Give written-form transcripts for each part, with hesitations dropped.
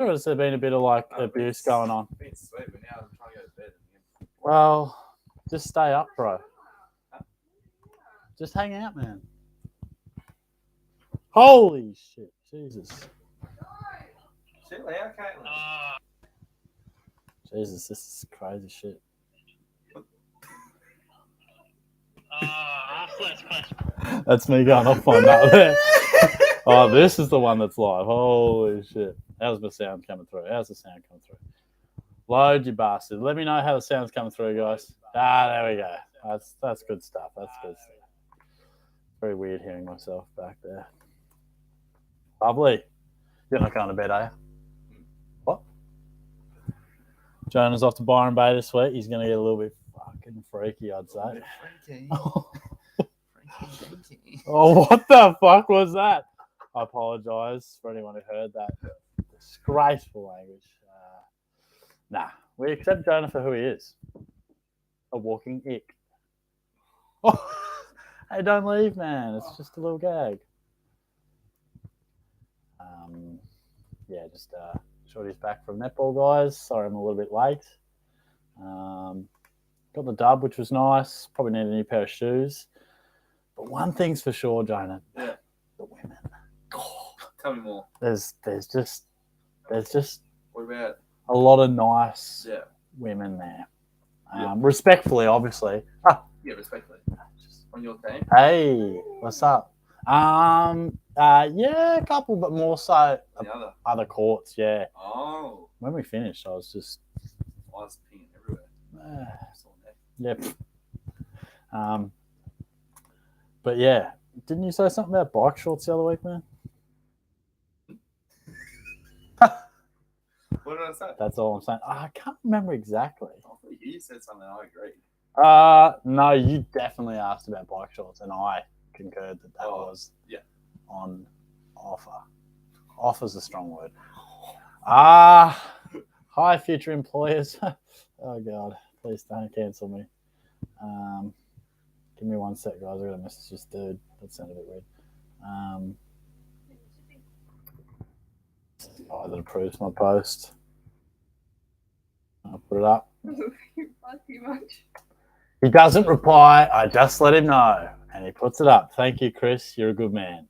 Or has there been a bit of like abuse going on? Been sweet, but now I'm trying to go to bed. Well, just stay up, bro. Just hang out, man. Holy shit, Jesus. Chill out, Caitlin. Jesus, this is crazy shit. That's me going off on that there. Oh, this is the one that's live. Holy shit. How's the sound coming through? How's the sound coming through? Load, you bastard. Let me know how the sound's coming through, guys. There we go. That's good stuff. That's good stuff. Very weird hearing myself back there. Lovely. You're not going to bed, are you? What? Jonah's off to Byron Bay this week. He's going to get a little bit fucking freaky, I'd say. Freaky. Oh, what the fuck was that? I apologise for anyone who heard that. Disgraceful language. Nah, we accept Jonah for who he is. A walking ick. Oh, hey, don't leave, man. It's just a little gag. Yeah, just Shorty's back from netball, guys. Sorry I'm a little bit late. Got the dub, which was nice. Probably need a new pair of shoes. But one thing's for sure, Jonah. Yeah. The women. Oh, tell me more. There's just What about a lot of nice women there. Respectfully, obviously. Yeah, respectfully. On your team. Hey, what's up? Yeah, a couple, but more so other courts. Yeah. Oh. When we finished, I was just. I was peeing everywhere. Yep. But yeah, didn't you say something about bike shorts the other week, man? What did I say? That's all I'm saying. I can't remember exactly. I thought you said something. I agreed. No, you definitely asked about bike shorts, and I concurred that was on offer. Offer's a strong word. Hi, future employers. Oh God, please don't cancel me. Give me 1 sec, guys. I got to message this dude. That sounded a bit weird. That approves my post. I'll put it up. He doesn't reply. I just let him know, and he puts it up. Thank you, Chris. You're a good man.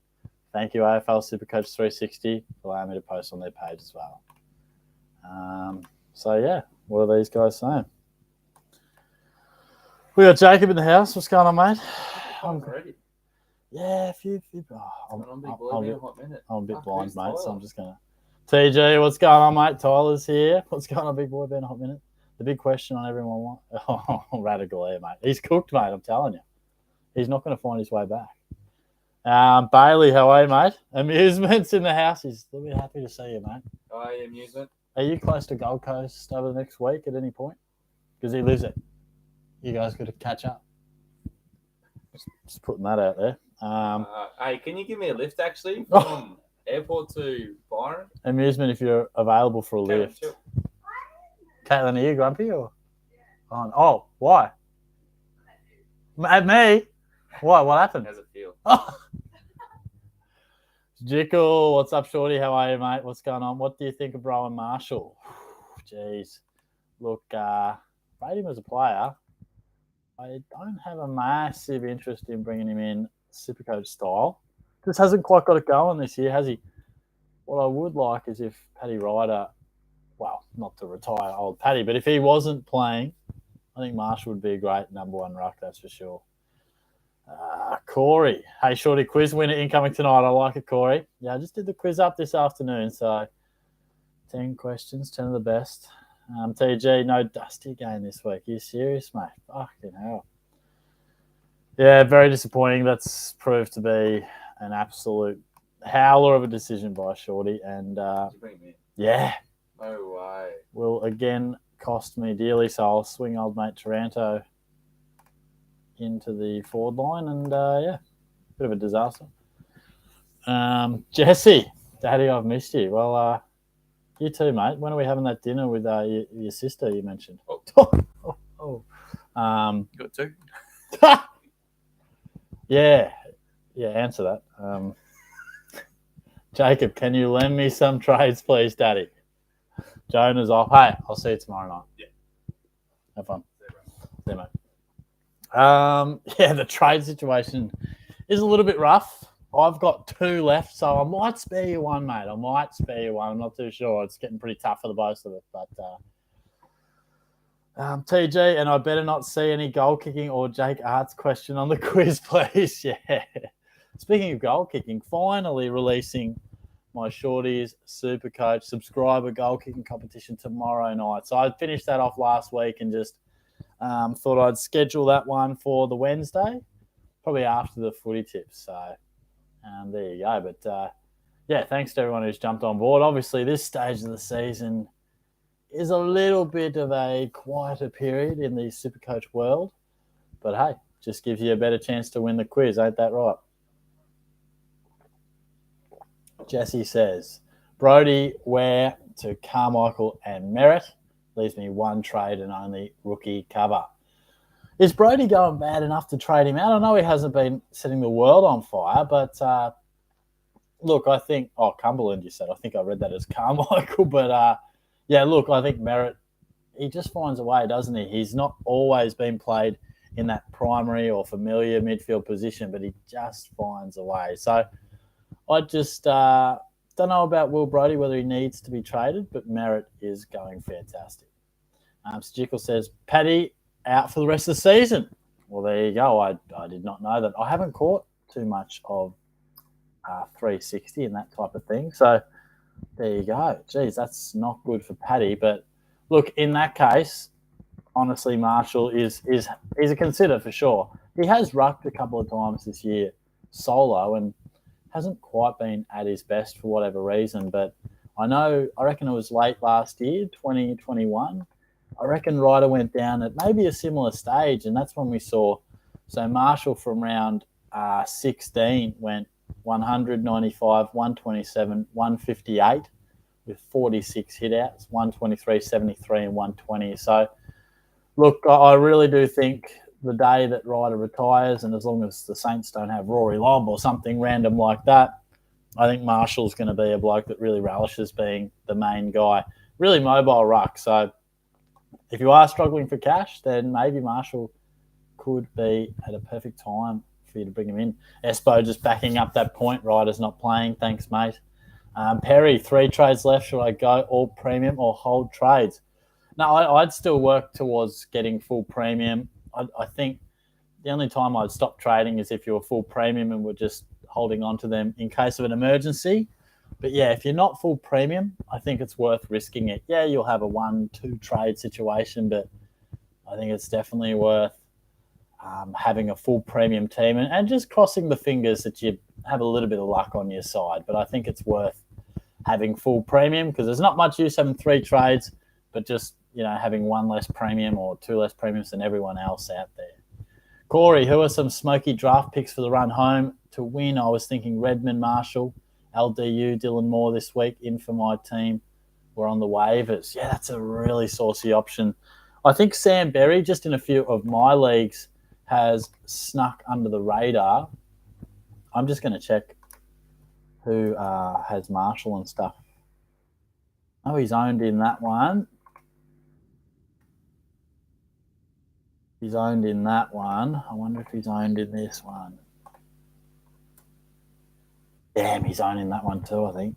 Thank you, AFL Supercoach 360, for allowing me to post on their page as well. So yeah, what are these guys saying? We got Jacob in the house. What's going on, mate? I'm ready. Yeah, a few. I'm a bit blind, mate, so I'm just going to... TG, what's going on, mate? Tyler's here. What's going on, big boy? Been a hot minute. The big question on everyone wants... Oh, radical air, mate. He's cooked, mate, I'm telling you. He's not going to find his way back. Bailey, how are you, mate? Amusements in the house. He's a little bit happy to see you, mate. Hi, Amusement. Are you close to Gold Coast over the next week at any point? Because he lives it. You guys got to catch up. Just putting that out there. Hey, can you give me a lift, actually, from airport to Byron? Amusement if you're available for a lift. Chill. Caitlin, are you grumpy or? Oh, why? At me? Why? What happened? How's it feel? Jickle, what's up, Shorty? How are you, mate? What's going on? What do you think of Rowan Marshall? Jeez. Look, rate him as a player. I don't have a massive interest in bringing him in Supercoach style. Just hasn't quite got it going this year, has he? What I would like is if Paddy Ryder, well, not to retire old Paddy, but if he wasn't playing, I think Marshall would be a great number one ruck, that's for sure. Corey. Hey, Shorty, quiz winner incoming tonight. I like it, Corey. Yeah, I just did the quiz up this afternoon, so 10 questions, 10 of the best. TG, no Dusty game this week. Are you serious, mate? Fucking hell. Yeah, very disappointing. That's proved to be an absolute howler of a decision by Shorty. And yeah. No way. Will again cost me dearly, so I'll swing old mate Taranto into the forward line, and bit of a disaster. Jesse, Daddy, I've missed you. Well, you too, mate. When are we having that dinner with your sister you mentioned? Got two. Yeah, answer that. Jacob, can you lend me some trades, please, Daddy? Jonah's off. Hey, I'll see you tomorrow night. Yeah. Have fun. See you, mate. Yeah, the trade situation is a little bit rough. I've got 2 left, so I might spare you one, mate. I might spare you one. I'm not too sure. It's getting pretty tough for the both of us. But TG, and I better not see any goal kicking or Jake Art's question on the quiz, please. Yeah. Speaking of goal kicking, finally releasing my Shorties SuperCoach subscriber goal kicking competition tomorrow night. So I finished that off last week and just thought I'd schedule that one for the Wednesday, probably after the footy tips. So there you go. But yeah, thanks to everyone who's jumped on board. Obviously, this stage of the season is a little bit of a quieter period in the SuperCoach world. But hey, just gives you a better chance to win the quiz. Ain't that right? Jesse says, Brody, Ware to Carmichael and Merritt. Leaves me 1 trade and only rookie cover. Is Brody going bad enough to trade him out? I know he hasn't been setting the world on fire, but look, I think... Oh, Cumberland, you said. I think I read that as Carmichael. But yeah, look, I think Merritt, he just finds a way, doesn't he? He's not always been played in that primary or familiar midfield position, but he just finds a way. So I just don't know about Will Brodie, whether he needs to be traded, but Merritt is going fantastic. Stickle says, Paddy out for the rest of the season. Well, there you go. I did not know that. I haven't caught too much of 360 and that type of thing. So there you go. Geez, that's not good for Paddy. But look, in that case, honestly, Marshall is a consider for sure. He has rucked a couple of times this year solo and hasn't quite been at his best for whatever reason. But I reckon it was late last year, 2021. I reckon Ryder went down at maybe a similar stage, and that's when we saw. So Marshall from round 16 went 195, 127, 158 with 46 hitouts, 123, 73, and 120. So, look, I really do think the day that Ryder retires, and as long as the Saints don't have Rory Lobb or something random like that, I think Marshall's going to be a bloke that really relishes being the main guy. Really mobile ruck. So if you are struggling for cash, then maybe Marshall could be at a perfect time for you to bring him in. Espo just backing up that point. Ryder's not playing. Thanks, mate. Perry, 3 trades left. Should I go all premium or hold trades? No, I'd still work towards getting full premium. I think the only time I'd stop trading is if you're full premium and we're just holding on to them in case of an emergency. But yeah, if you're not full premium, I think it's worth risking it. Yeah, you'll have a 1-2 trade situation, but I think it's definitely worth having a full premium team and just crossing the fingers that you have a little bit of luck on your side. But I think it's worth having full premium because there's not much use having 3 trades, but just, having 1 less premium or 2 less premiums than everyone else out there. Corey, who are some smoky draft picks for the run home to win? I was thinking Redmond, Marshall, LDU, Dylan Moore this week in for my team. We're on the waivers. Yeah, that's a really saucy option. I think Sam Berry, just in a few of my leagues, has snuck under the radar. I'm just going to check who has Marshall and stuff. Oh, he's owned in that one. He's owned in that one. I wonder if he's owned in this one. Damn, he's owned in that one too, I think.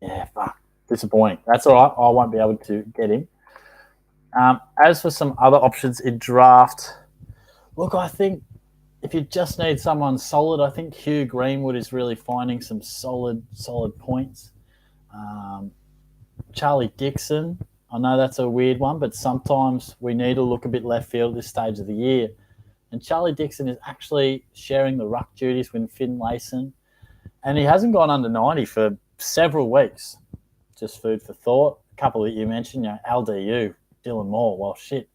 Yeah, fuck. Disappointing. That's all right. I won't be able to get him. As for some other options in draft, look, I think if you just need someone solid, I think Hugh Greenwood is really finding some solid points. Charlie Dixon, I know that's a weird one, but sometimes we need to look a bit left field at this stage of the year. And Charlie Dixon is actually sharing the ruck duties with Finn Layson. And he hasn't gone under 90 for several weeks. Just food for thought. A couple that you mentioned, LDU, Dylan Moore. Well, shit.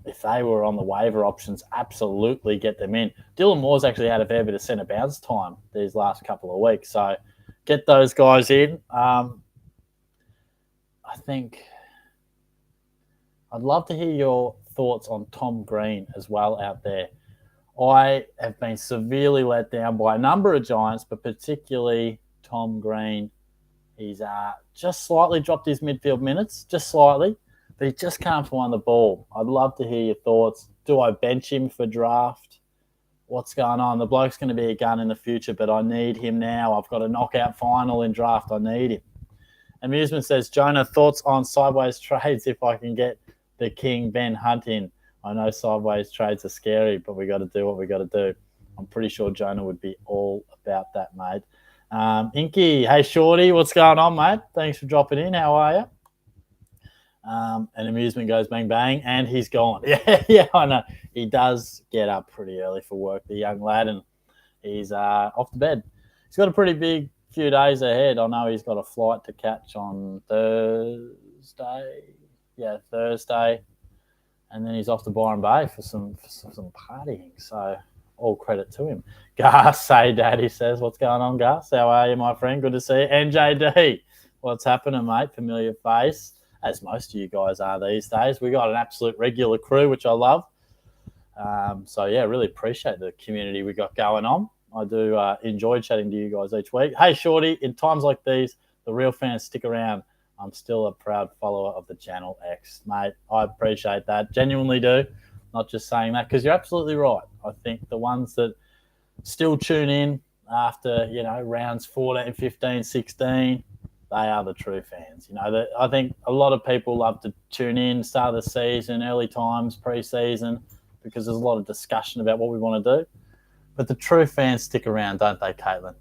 If they were on the waiver options, absolutely get them in. Dylan Moore's actually had a fair bit of centre bounce time these last couple of weeks. So get those guys in. I think I'd love to hear your thoughts on Tom Green as well out there. I have been severely let down by a number of Giants, but particularly Tom Green He's just slightly dropped his midfield minutes, just slightly, but he just can't find the ball. I'd love to hear your thoughts. Do I bench him for draft? What's going on? The bloke's going to be a gun in the future, but I need him now. I've got a knockout final in draft. I need him. Amusement says, Jonah, thoughts on sideways trades if I can get the King Ben Hunt in? I know sideways trades are scary, but we got to do what we got to do. I'm pretty sure Jonah would be all about that, mate. Inky, hey, Shorty, what's going on, mate? Thanks for dropping in. How are you? And Amusement goes bang, bang, and he's gone. Yeah, I know. He does get up pretty early for work, the young lad, and he's off to bed. He's got a pretty big few days ahead. I know he's got a flight to catch on Thursday. Yeah, Thursday. And then he's off to Byron Bay for some partying. So all credit to him. Gus, hey, Daddy says, what's going on, Gus? How are you, my friend? Good to see you. NJD, what's happening, mate? Familiar face, as most of you guys are these days. We got an absolute regular crew, which I love. So, yeah, really appreciate the community we got going on. I do enjoy chatting to you guys each week. Hey, Shorty, in times like these, the real fans stick around. I'm still a proud follower of the Channel X, mate. I appreciate that. Genuinely do. Not just saying that, because you're absolutely right. I think the ones that still tune in after, rounds 14, 15, 16, they are the true fans. I think a lot of people love to tune in, start of the season, early times, pre-season, because there's a lot of discussion about what we want to do. But the true fans stick around, don't they, Caitlin?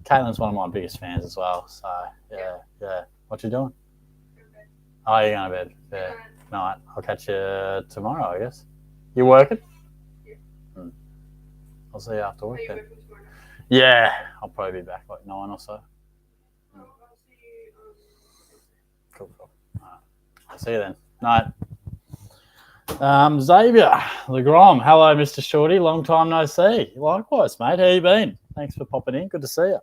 Caitlin's one of my biggest fans as well. So, yeah. What you doing? Oh, you're going to bed. Yeah. Night. I'll catch you tomorrow, I guess. You working? Yeah. I'll see you after work then. Yeah, I'll probably be back like 9 or so. Cool. All right. I'll see you then. Night. Xavier LeGrom. Hello, Mr. Shorty. Long time no see. Likewise, mate. How you been? Thanks for popping in. Good to see you.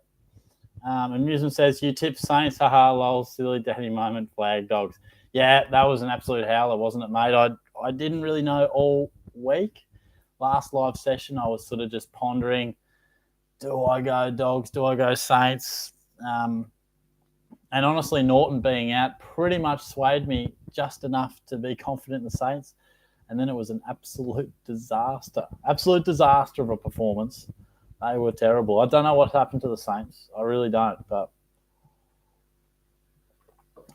Amusement says, you tip Saints, haha, lol, silly daddy moment, flag dogs. Yeah, that was an absolute howler, wasn't it, mate? I didn't really know all week. Last live session, I was sort of just pondering, do I go dogs, do I go Saints? And honestly, Norton being out pretty much swayed me just enough to be confident in the Saints. And then it was an absolute disaster of a performance. They were terrible. I don't know what happened to the Saints. I really don't. But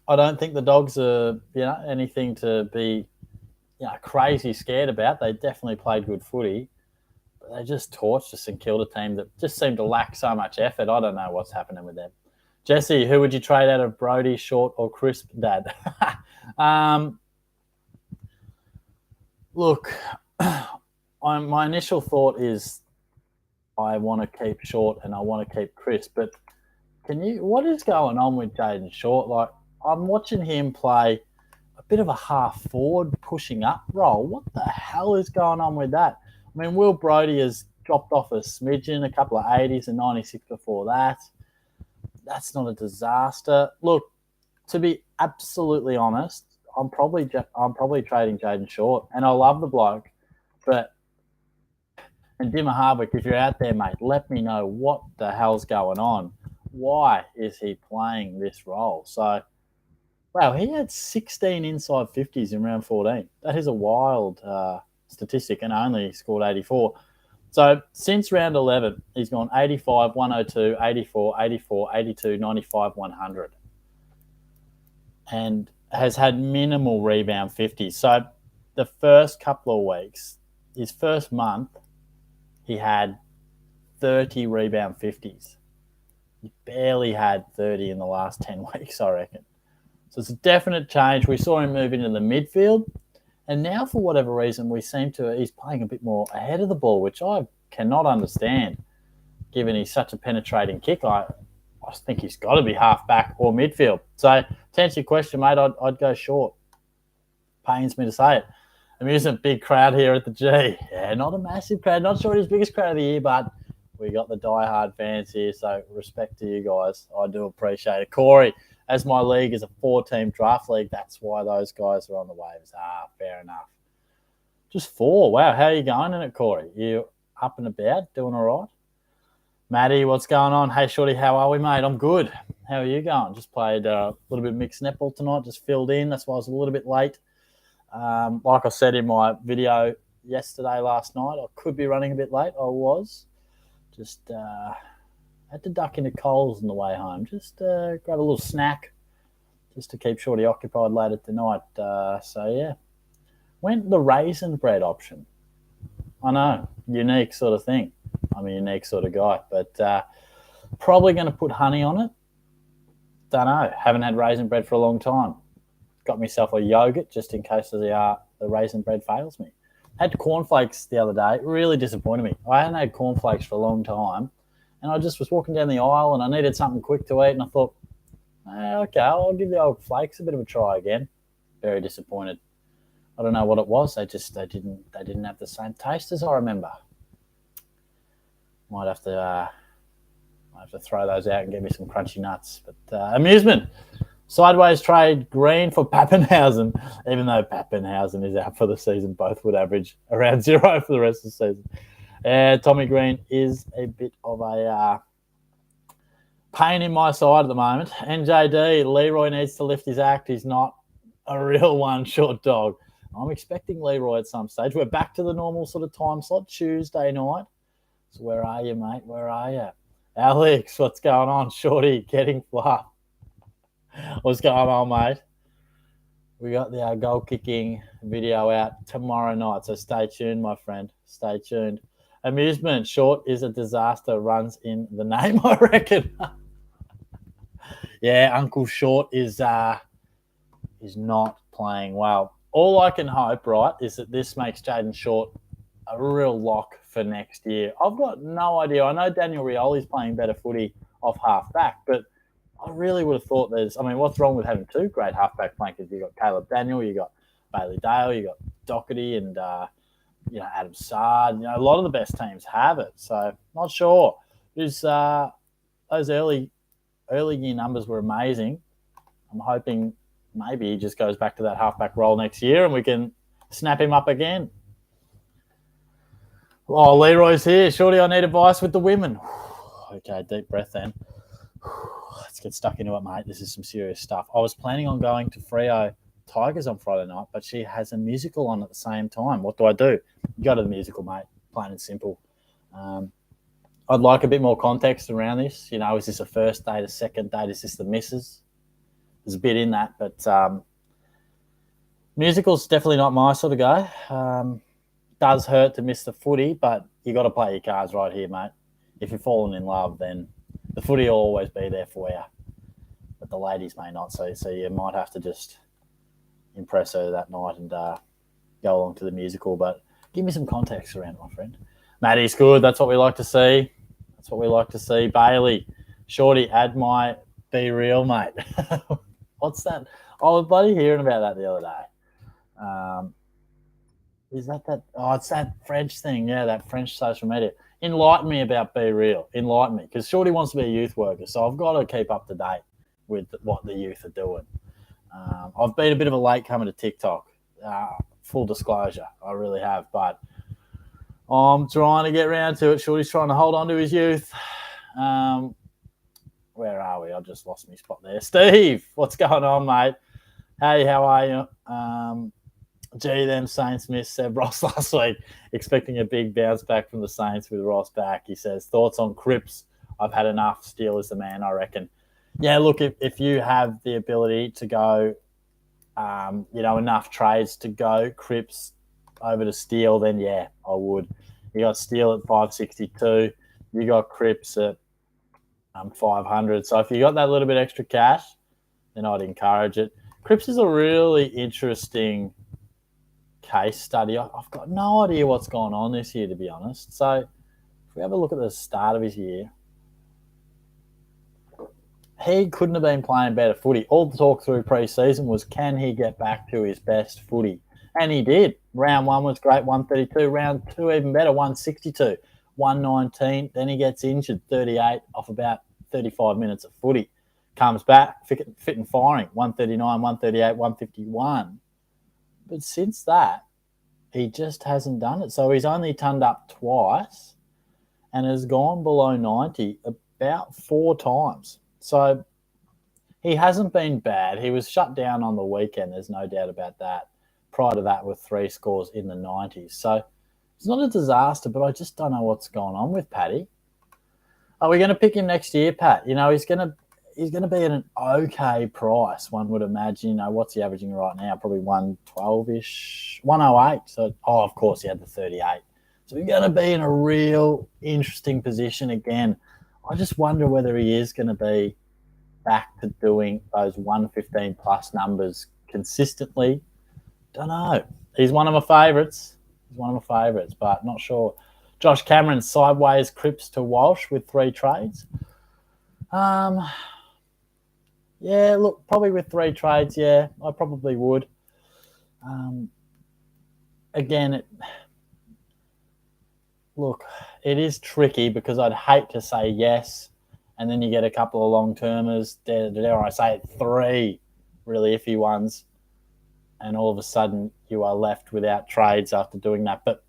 I don't think the Dogs are, anything to be, crazy scared about. They definitely played good footy. But they just torched us and killed a team that just seemed to lack so much effort. I don't know what's happening with them. Jesse, who would you trade out of Brody, Short, or Crisp, Dad? Look, my initial thought is I want to keep Short and I want to keep Crisp, but what is going on with Jaden Short? Like, I'm watching him play a bit of a half forward pushing up role. What the hell is going on with that? I mean, Will Brodie has dropped off a smidgen, a couple of 80s and 96 before that. That's not a disaster. Look, to be absolutely honest, I'm probably trading Jaden Short, and I love the bloke, but. And Dimmer Hardwick, if you're out there, mate, let me know what the hell's going on. Why is he playing this role? So, wow, he had 16 inside 50s in round 14. That is a wild statistic, and only scored 84. So, since round 11, he's gone 85, 102, 84, 84, 82, 95, 100. And has had minimal rebound 50s. So, the first couple of weeks, his first month, he had 30 rebound 50s. He barely had 30 in the last 10 weeks, I reckon. So it's a definite change. We saw him move into the midfield. And now, for whatever reason, he's playing a bit more ahead of the ball, which I cannot understand, given he's such a penetrating kick. I think he's got to be half-back or midfield. So to answer your question, mate, I'd go Short. Pains me to say it. Amusement, big crowd here at the G. Yeah, not a massive crowd. Not sure his biggest crowd of the year, but we got the diehard fans here, so respect to you guys. I do appreciate it. Corey, as my league is a 4-team draft league, that's why those guys are on the waves. Fair enough. Just 4. Wow, how are you going in it, Corey? You up and about, doing all right? Maddie, what's going on? Hey, Shorty, how are we, mate? I'm good. How are you going? Just played a little bit of mixed netball tonight, just filled in. That's why I was a little bit late. Like I said in my video last night, I could be running a bit late. I was. Just had to duck into Coles on the way home. Just grab a little snack just to keep Shorty occupied later tonight. Yeah. Went the raisin bread option. I know, unique sort of thing. I'm a unique sort of guy, but probably going to put honey on it. Don't know. Haven't had raisin bread for a long time. Got myself a yogurt just in case the raisin bread fails me. Had cornflakes the other day. It really disappointed me. I hadn't had cornflakes for a long time, and I just was walking down the aisle and I needed something quick to eat, and I thought, okay, I'll give the old flakes a bit of a try again. Very disappointed. I don't know what it was. They didn't have the same taste as I remember. Might have to throw those out and get me some crunchy nuts. But amusement. Sideways trade Green for Pappenhausen, even though Pappenhausen is out for the season. Both would average around 0 for the rest of the season. Tommy Green is a bit of a pain in my side at the moment. NJD, Leroy needs to lift his act. He's not a real one-short dog. I'm expecting Leroy at some stage. We're back to the normal sort of time slot, Tuesday night. So where are you, mate? Where are you? Alex, what's going on? Shorty, getting fluff. What's going on, mate? We got the goal kicking video out tomorrow night, so stay tuned, my friend. Stay tuned. Amusement, short is a disaster, runs in the name, I reckon. Yeah, Uncle Short is not playing well. All I can hope, right, is that this makes Jaden Short a real lock for next year. I've got no idea. I know Daniel Rioli's playing better footy off half-back, but I really would have thought what's wrong with having two great half-back flankers? You've got Caleb Daniel, you've got Bailey Dale, you've got Doherty and, Adam Sard. A lot of the best teams have it, so not sure. Those early year numbers were amazing. I'm hoping maybe he just goes back to that halfback role next year and we can snap him up again. Oh, Leroy's here. Shorty, I need advice with the women. Okay, deep breath then. Let's get stuck into it, mate. This is some serious stuff. I was planning on going to Freo Tigers on Friday night, but she has a musical on at the same time. What do I do? You go to the musical, mate. Plain and simple. I'd like a bit more context around this. Is this a first date, a second date? Is this the missus? There's a bit in that, but musical's definitely not my sort of guy. Does hurt to miss the footy, but you got to play your cards right here, mate. If you're falling in love, then the footy will always be there for you, but the ladies may not. So you might have to just impress her that night and go along to the musical. But give me some context around it, my friend. Maddie's good. That's what we like to see. That's what we like to see. Bailey, Shorty, add my Be Real, mate. What's that? I was bloody hearing about that the other day. Is that? Oh, it's that French thing. Yeah, that French social media. Enlighten me about Be Real. Enlighten me. Because Shorty wants to be a youth worker, so I've got to keep up to date with what the youth are doing. I've been a bit of a late comer to TikTok. Full disclosure, I really have. But I'm trying to get around to it. Shorty's trying to hold on to his youth. Where are we? I just lost my spot there. Steve, what's going on, mate? Hey, how are you? Them Saints missed Seb Ross last week. Expecting a big bounce back from the Saints with Ross back. He says, thoughts on Cripps? I've had enough. Steele is the man, I reckon. Yeah, look, if you have the ability to go, enough trades to go Cripps over to Steele, then yeah, I would. You got Steele at 562. You got Cripps at 500. So if you got that little bit extra cash, then I'd encourage it. Cripps is a really interesting case study. I've got no idea what's gone on this year, to be honest. So if we have a look at the start of his year, he couldn't have been playing better footy. All the talk through pre-season was, can he get back to his best footy? And he did. Round 1 was great, 132. Round 2 even better, 162. 119. Then he gets injured, 38 off about 35 minutes of footy. Comes back, fit and firing, 139, 138, 151. But since that, he just hasn't done it. So he's only turned up twice. and has gone below 90 about 4 times. So he hasn't been bad. He was shut down on the weekend. There's no doubt about that. Prior to that, with 3 scores in the 90s. So it's not a disaster, but I just don't know what's going on with Paddy. Are we going to pick him next year, Pat? He's going to be at an okay price, one would imagine. What's he averaging right now? Probably 112-ish, 108. So, of course, he had the 38. So he's going to be in a real interesting position again. I just wonder whether he is going to be back to doing those 115-plus numbers consistently. Don't know. He's one of my favourites. But not sure. Josh Cameron, sideways Cripps to Walsh with 3 trades. Yeah, look, probably with 3 trades, yeah, I probably would. Again, it is tricky because I'd hate to say yes, and then you get a couple of long-termers, dare I say it, 3 really iffy ones, and all of a sudden you are left without trades after doing that. But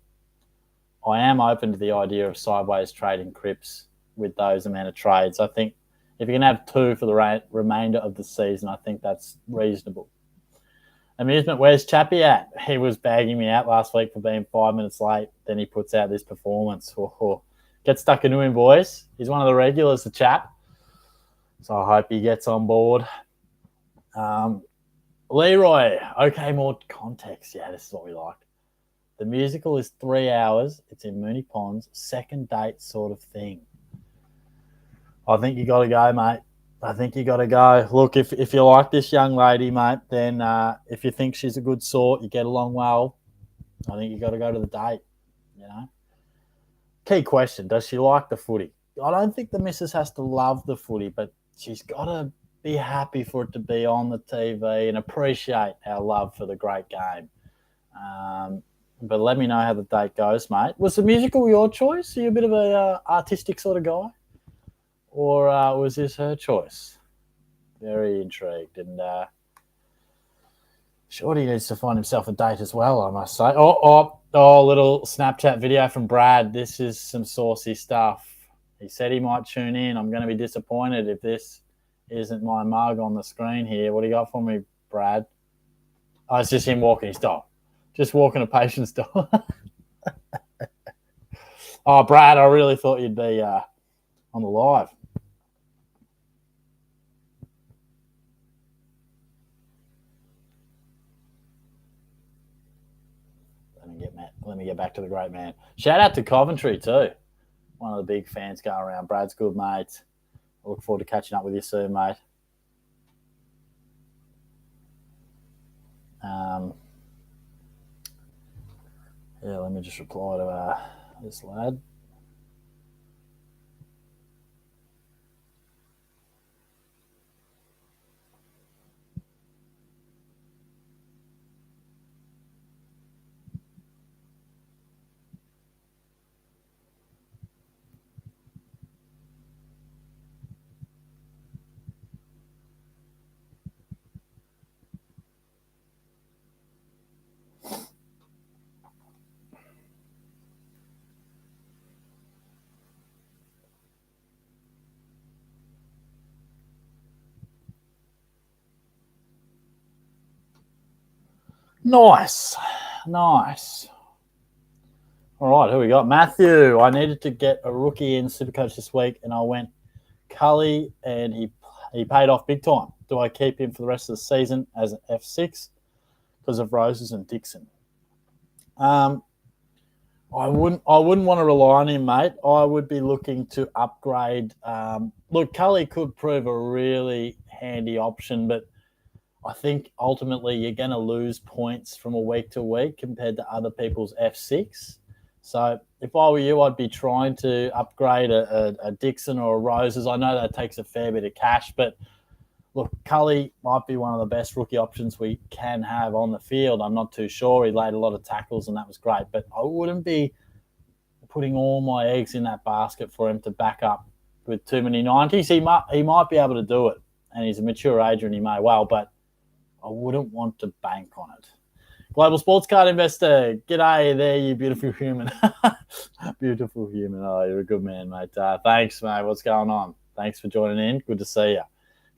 I am open to the idea of sideways trading Cripps with those amount of trades. I think if you can have 2 for the remainder of the season, I think that's reasonable. Amusement, where's Chappie at? He was bagging me out last week for being 5 minutes late. Then he puts out this performance. Get stuck into him, boys. He's one of the regulars, the chap. So I hope he gets on board. Leroy, okay, more context. Yeah, this is what we like. The musical is 3 hours. It's in Moonee Ponds. Second date sort of thing. I think you got to go, mate. I think you got to go. Look, if you like this young lady, mate, then if you think she's a good sort, you get along well, I think you got to go to the date, Key question, does she like the footy? I don't think the missus has to love the footy, but she's got to be happy for it to be on the TV and appreciate our love for the great game. But let me know how the date goes, mate. Was the musical your choice? Are you a bit of a artistic sort of guy? Or was this her choice? Very intrigued. And Shorty needs to find himself a date as well, I must say. Little Snapchat video from Brad. This is some saucy stuff. He said he might tune in. I'm going to be disappointed if this isn't my mug on the screen here. What do you got for me, Brad? Oh, it's just him walking his dog. Just walking a patient's dog. Oh, Brad, I really thought you'd be on the live. Let me get back to the great man. Shout out to Coventry too. One of the big fans going around. Brad's good, mate. I look forward to catching up with you soon, mate. Let me just reply to this lad. Nice. All right, who we got? Matthew. I needed to get a rookie in SuperCoach this week, and I went Cully, and he paid off big time. Do I keep him for the rest of the season as an F6 because of Roses and Dixon? I wouldn't want to rely on him, mate. I would be looking to upgrade. Look, Cully could prove a really handy option, but I think ultimately you're going to lose points from a week to week compared to other people's F6. So if I were you, I'd be trying to upgrade a Dixon or a Roses. I know that takes a fair bit of cash, but look, Cully might be one of the best rookie options we can have on the field. I'm not too sure. He laid a lot of tackles and that was great, but I wouldn't be putting all my eggs in that basket for him to back up with too many 90s. He might be able to do it, and he's a mature age and he may well, but I wouldn't want to bank on it. Global Sports Card Investor. G'day there, you beautiful human. Beautiful human. Oh, you're a good man, mate. Thanks, mate. What's going on? Thanks for joining in. Good to see you.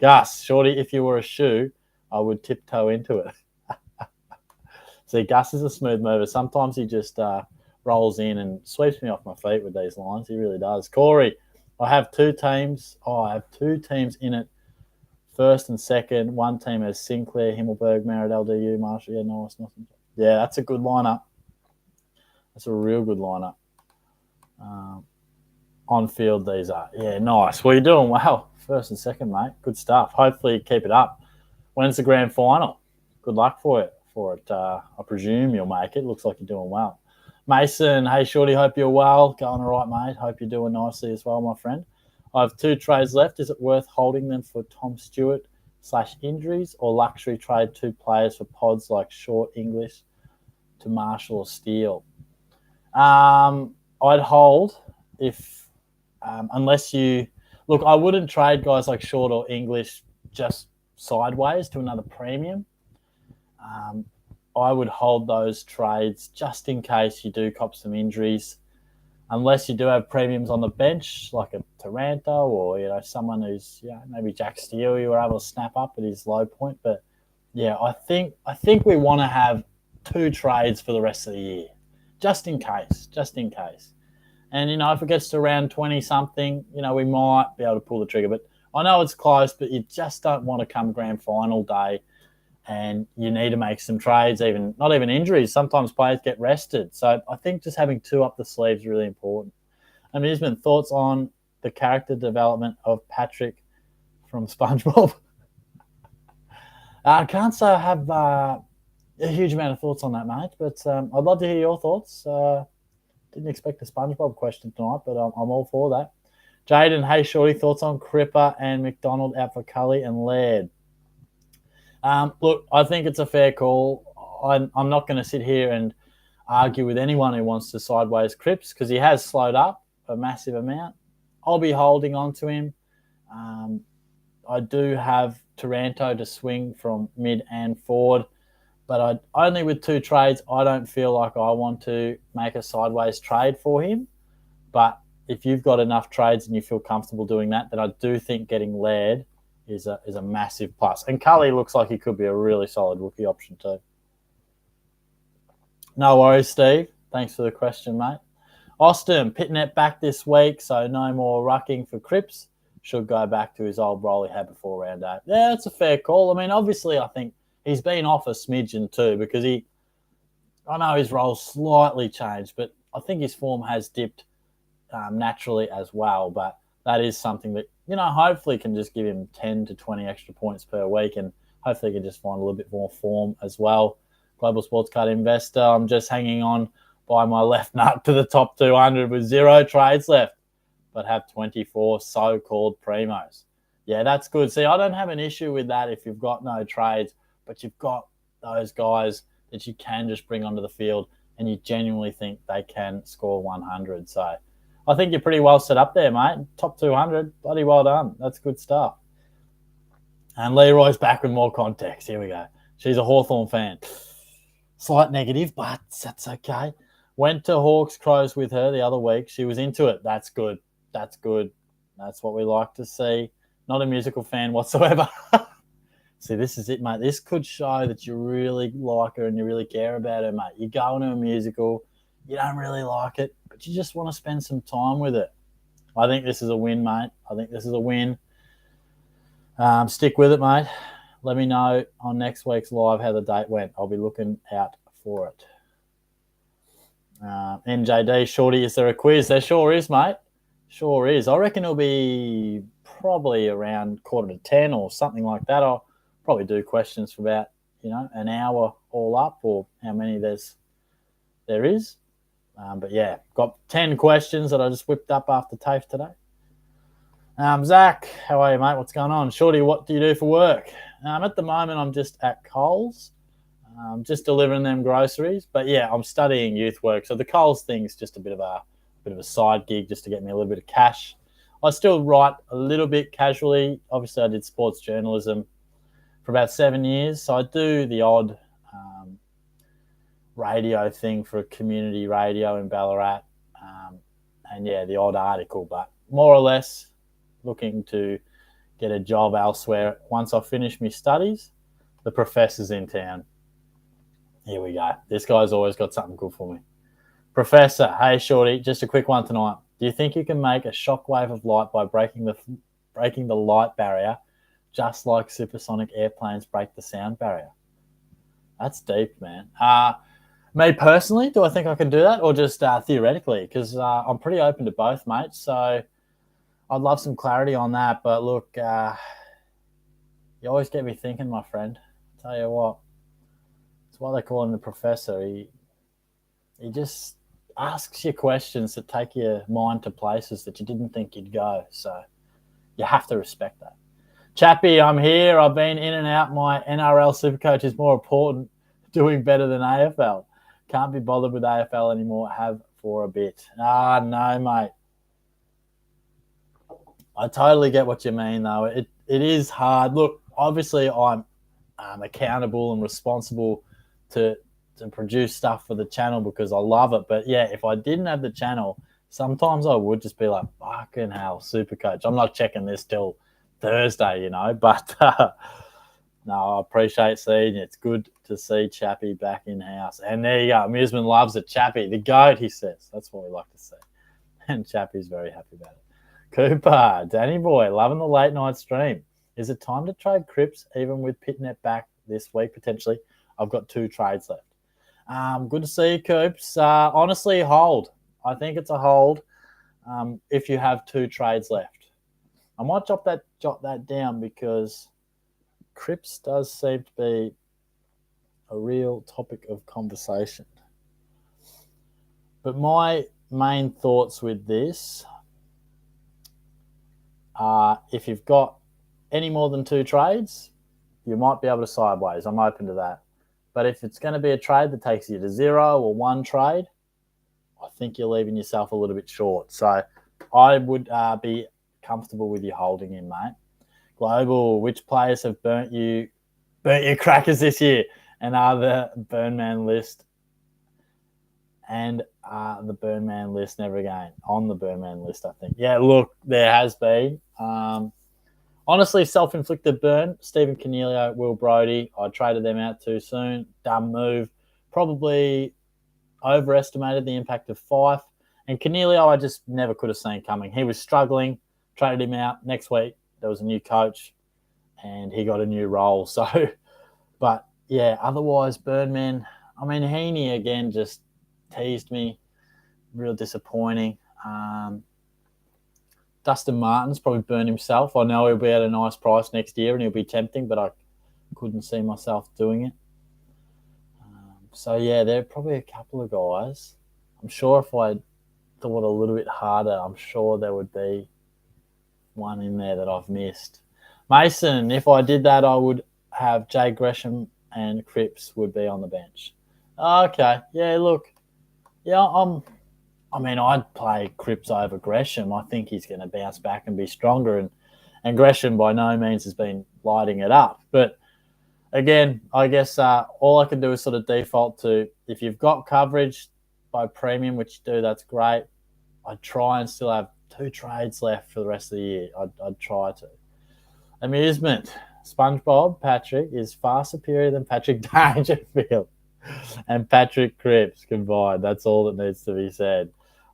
Gus, shorty, if you were a shoe, I would tiptoe into it. See, Gus is a smooth mover. Sometimes he just rolls in and sweeps me off my feet with these lines. He really does. Corey, I have two teams. I have two teams in it. First and second. One team has Sinclair, Himmelberg, Merritt, LDU, Marshall. Yeah, nice. Yeah, that's a good lineup. That's a real good lineup. On field, these are. Yeah, nice. Well, you're doing well. First and second, mate. Good stuff. Hopefully, keep it up. When's the grand final? Good luck for it. I presume you'll make it. Looks like you're doing well. Mason, hey, shorty, hope you're well. Going all right, mate. Hope you're doing nicely as well, my friend. I have two trades left. Is it worth holding them for Tom Stewart / injuries, or luxury trade two players for pods like Short, English to Marshall or Steele? I'd hold if unless you look. I wouldn't trade guys like Short or English just sideways to another premium. I would hold those trades just in case you do cop some injuries, unless you do have premiums on the bench like a Taranto or someone who's maybe Jack Steele you were able to snap up at his low point. But yeah, I think we want to have two trades for the rest of the year, just in case. And if it gets to around 20 something, we might be able to pull the trigger. But I know it's close, but you just don't want to come grand final day and you need to make some trades, not even injuries. Sometimes players get rested. So I think just having two up the sleeve is really important. Amusement, thoughts on the character development of Patrick from SpongeBob? I can't say I have a huge amount of thoughts on that, mate, but I'd love to hear your thoughts. Didn't expect a SpongeBob question tonight, but I'm all for that. Jaden, hey, shorty, thoughts on Cripper and McDonald out for Cully and Laird? Look, I think it's a fair call. I'm not going to sit here and argue with anyone who wants to sideways Cripps because he has slowed up a massive amount. I'll be holding on to him. I do have Taranto to swing from mid and forward, but only with two trades, I don't feel like I want to make a sideways trade for him. But if you've got enough trades and you feel comfortable doing that, then I do think getting Laird is a massive plus. And Cully looks like he could be a really solid rookie option too. No worries, Steve. Thanks for the question, mate. Austin, Pitnet back this week, so no more rucking for Cripps. Should go back to his old role he had before round 8. Yeah, that's a fair call. Obviously, I think he's been off a smidgen too because I know his role's slightly changed, but I think his form has dipped naturally as well. But that is something that, hopefully can just give him 10 to 20 extra points per week, and hopefully he can just find a little bit more form as well. Global Sports Card Investor, I'm just hanging on by my left nut to the top 200 with 0 trades left, but have 24 so-called primos. Yeah, that's good. See, I don't have an issue with that if you've got no trades, but you've got those guys that you can just bring onto the field and you genuinely think they can score 100. So I think you're pretty well set up there, mate. Top 200, bloody well done. That's good stuff. And Leroy's back with more context. Here we go. She's a Hawthorn fan. Slight negative, but that's okay. Went to Hawks Crows with her the other week. She was into it. That's good. That's what we like to see. Not a musical fan whatsoever. See, this is it, mate. This could show that you really like her and you really care about her, mate. You go into a musical, you don't really like it, but you just want to spend some time with it. I think this is a win, mate. I think this is a win. Stick with it, mate. Let me know on next week's live how the date went. I'll be looking out for it. NJD, shorty, is there a quiz? There sure is, mate. Sure is. I reckon it'll be probably around 9:45 or something like that. I'll probably do questions for about, an hour all up, or how many there is. But yeah, got 10 questions that I just whipped up after TAFE today. Zach, how are you, mate? What's going on? Shorty, what do you do for work? At the moment, I'm just at Coles, just delivering them groceries. But yeah, I'm studying youth work, so the Coles thing's just a bit of a side gig just to get me a little bit of cash. I still write a little bit casually. Obviously, I did sports journalism for about 7 years, so I do the odd radio thing for a community radio in Ballarat. And yeah, the odd article, but more or less looking to get a job elsewhere. Once I finish my studies, the professor's in town. Here we go. This guy's always got something good for me. Professor, hey Shorty, just a quick one tonight. Do you think you can make a shockwave of light by breaking the light barrier, just like supersonic airplanes break the sound barrier? That's deep, man. Me personally, do I think I can do that, or just theoretically? Because I'm pretty open to both, mate. So I'd love some clarity on that. But look, you always get me thinking, my friend. I'll tell you what, that's why they call him the professor. He just asks you questions that take your mind to places that you didn't think you'd go. So you have to respect that. Chappie, I'm here. I've been in and out. My NRL SuperCoach is more important, doing better than AFL. Can't be bothered with AFL anymore. Have for a bit. No, mate. I totally get what you mean, though. It is hard. Look, obviously, I'm accountable and responsible to produce stuff for the channel because I love it. But yeah, if I didn't have the channel, sometimes I would just be like, fucking hell, SuperCoach. I'm not checking this till Thursday, But no, I appreciate seeing you. It's good to see Chappie back in house. And there you go. Amusement loves it. Chappie, the GOAT, he says. That's what we like to see. And Chappie's very happy about it. Cooper, Danny boy, loving the late night stream. Is it time to trade Cripps, even with Pitnet back this week potentially? I've got 2 trades left. Good to see you, Coops. Honestly, hold. I think it's a hold if you have 2 trades left. I might jot that down because Cripps does seem to be a real topic of conversation. But my main thoughts with this are if you've got any more than 2 trades, you might be able to sideways. I'm open to that. But if it's going to be a trade that takes you to 0 or 1 trade, I think you're leaving yourself a little bit short. So I would be comfortable with you holding him, mate. Global, which players have burnt your crackers this year and are the burn man list and the burn man list never again? On the burn man list, I think. Yeah, look, there has been. Honestly, self-inflicted burn. Stephen Cornelio, Will Brodie. I traded them out too soon. Dumb move. Probably overestimated the impact of Fife. And Cornelio, I just never could have seen coming. He was struggling. Traded him out. Next week, there was a new coach, and he got a new role. So, but yeah, otherwise, Birdman. I mean, Heaney again just teased me. Real disappointing. Dustin Martin's probably burned himself. I know he'll be at a nice price next year and he'll be tempting, but I couldn't see myself doing it. So, yeah, there are probably a couple of guys. I'm sure if I thought a little bit harder, I'm sure there would be one in there that I've missed. Mason, if I did that, I would have Jay Gresham and Cripps would be on the bench. Okay. Yeah, look. Yeah, I'd play Cripps over Gresham. I think he's going to bounce back and be stronger. And Gresham by no means has been lighting it up. But again, I guess all I can do is sort of default to if you've got coverage by premium, which you do, that's great. I'd try and still have 2 trades left for the rest of the year. I'd try to. Amusement. SpongeBob Patrick is far superior than Patrick Dangerfield and Patrick Cripps combined. That's all that needs to be said.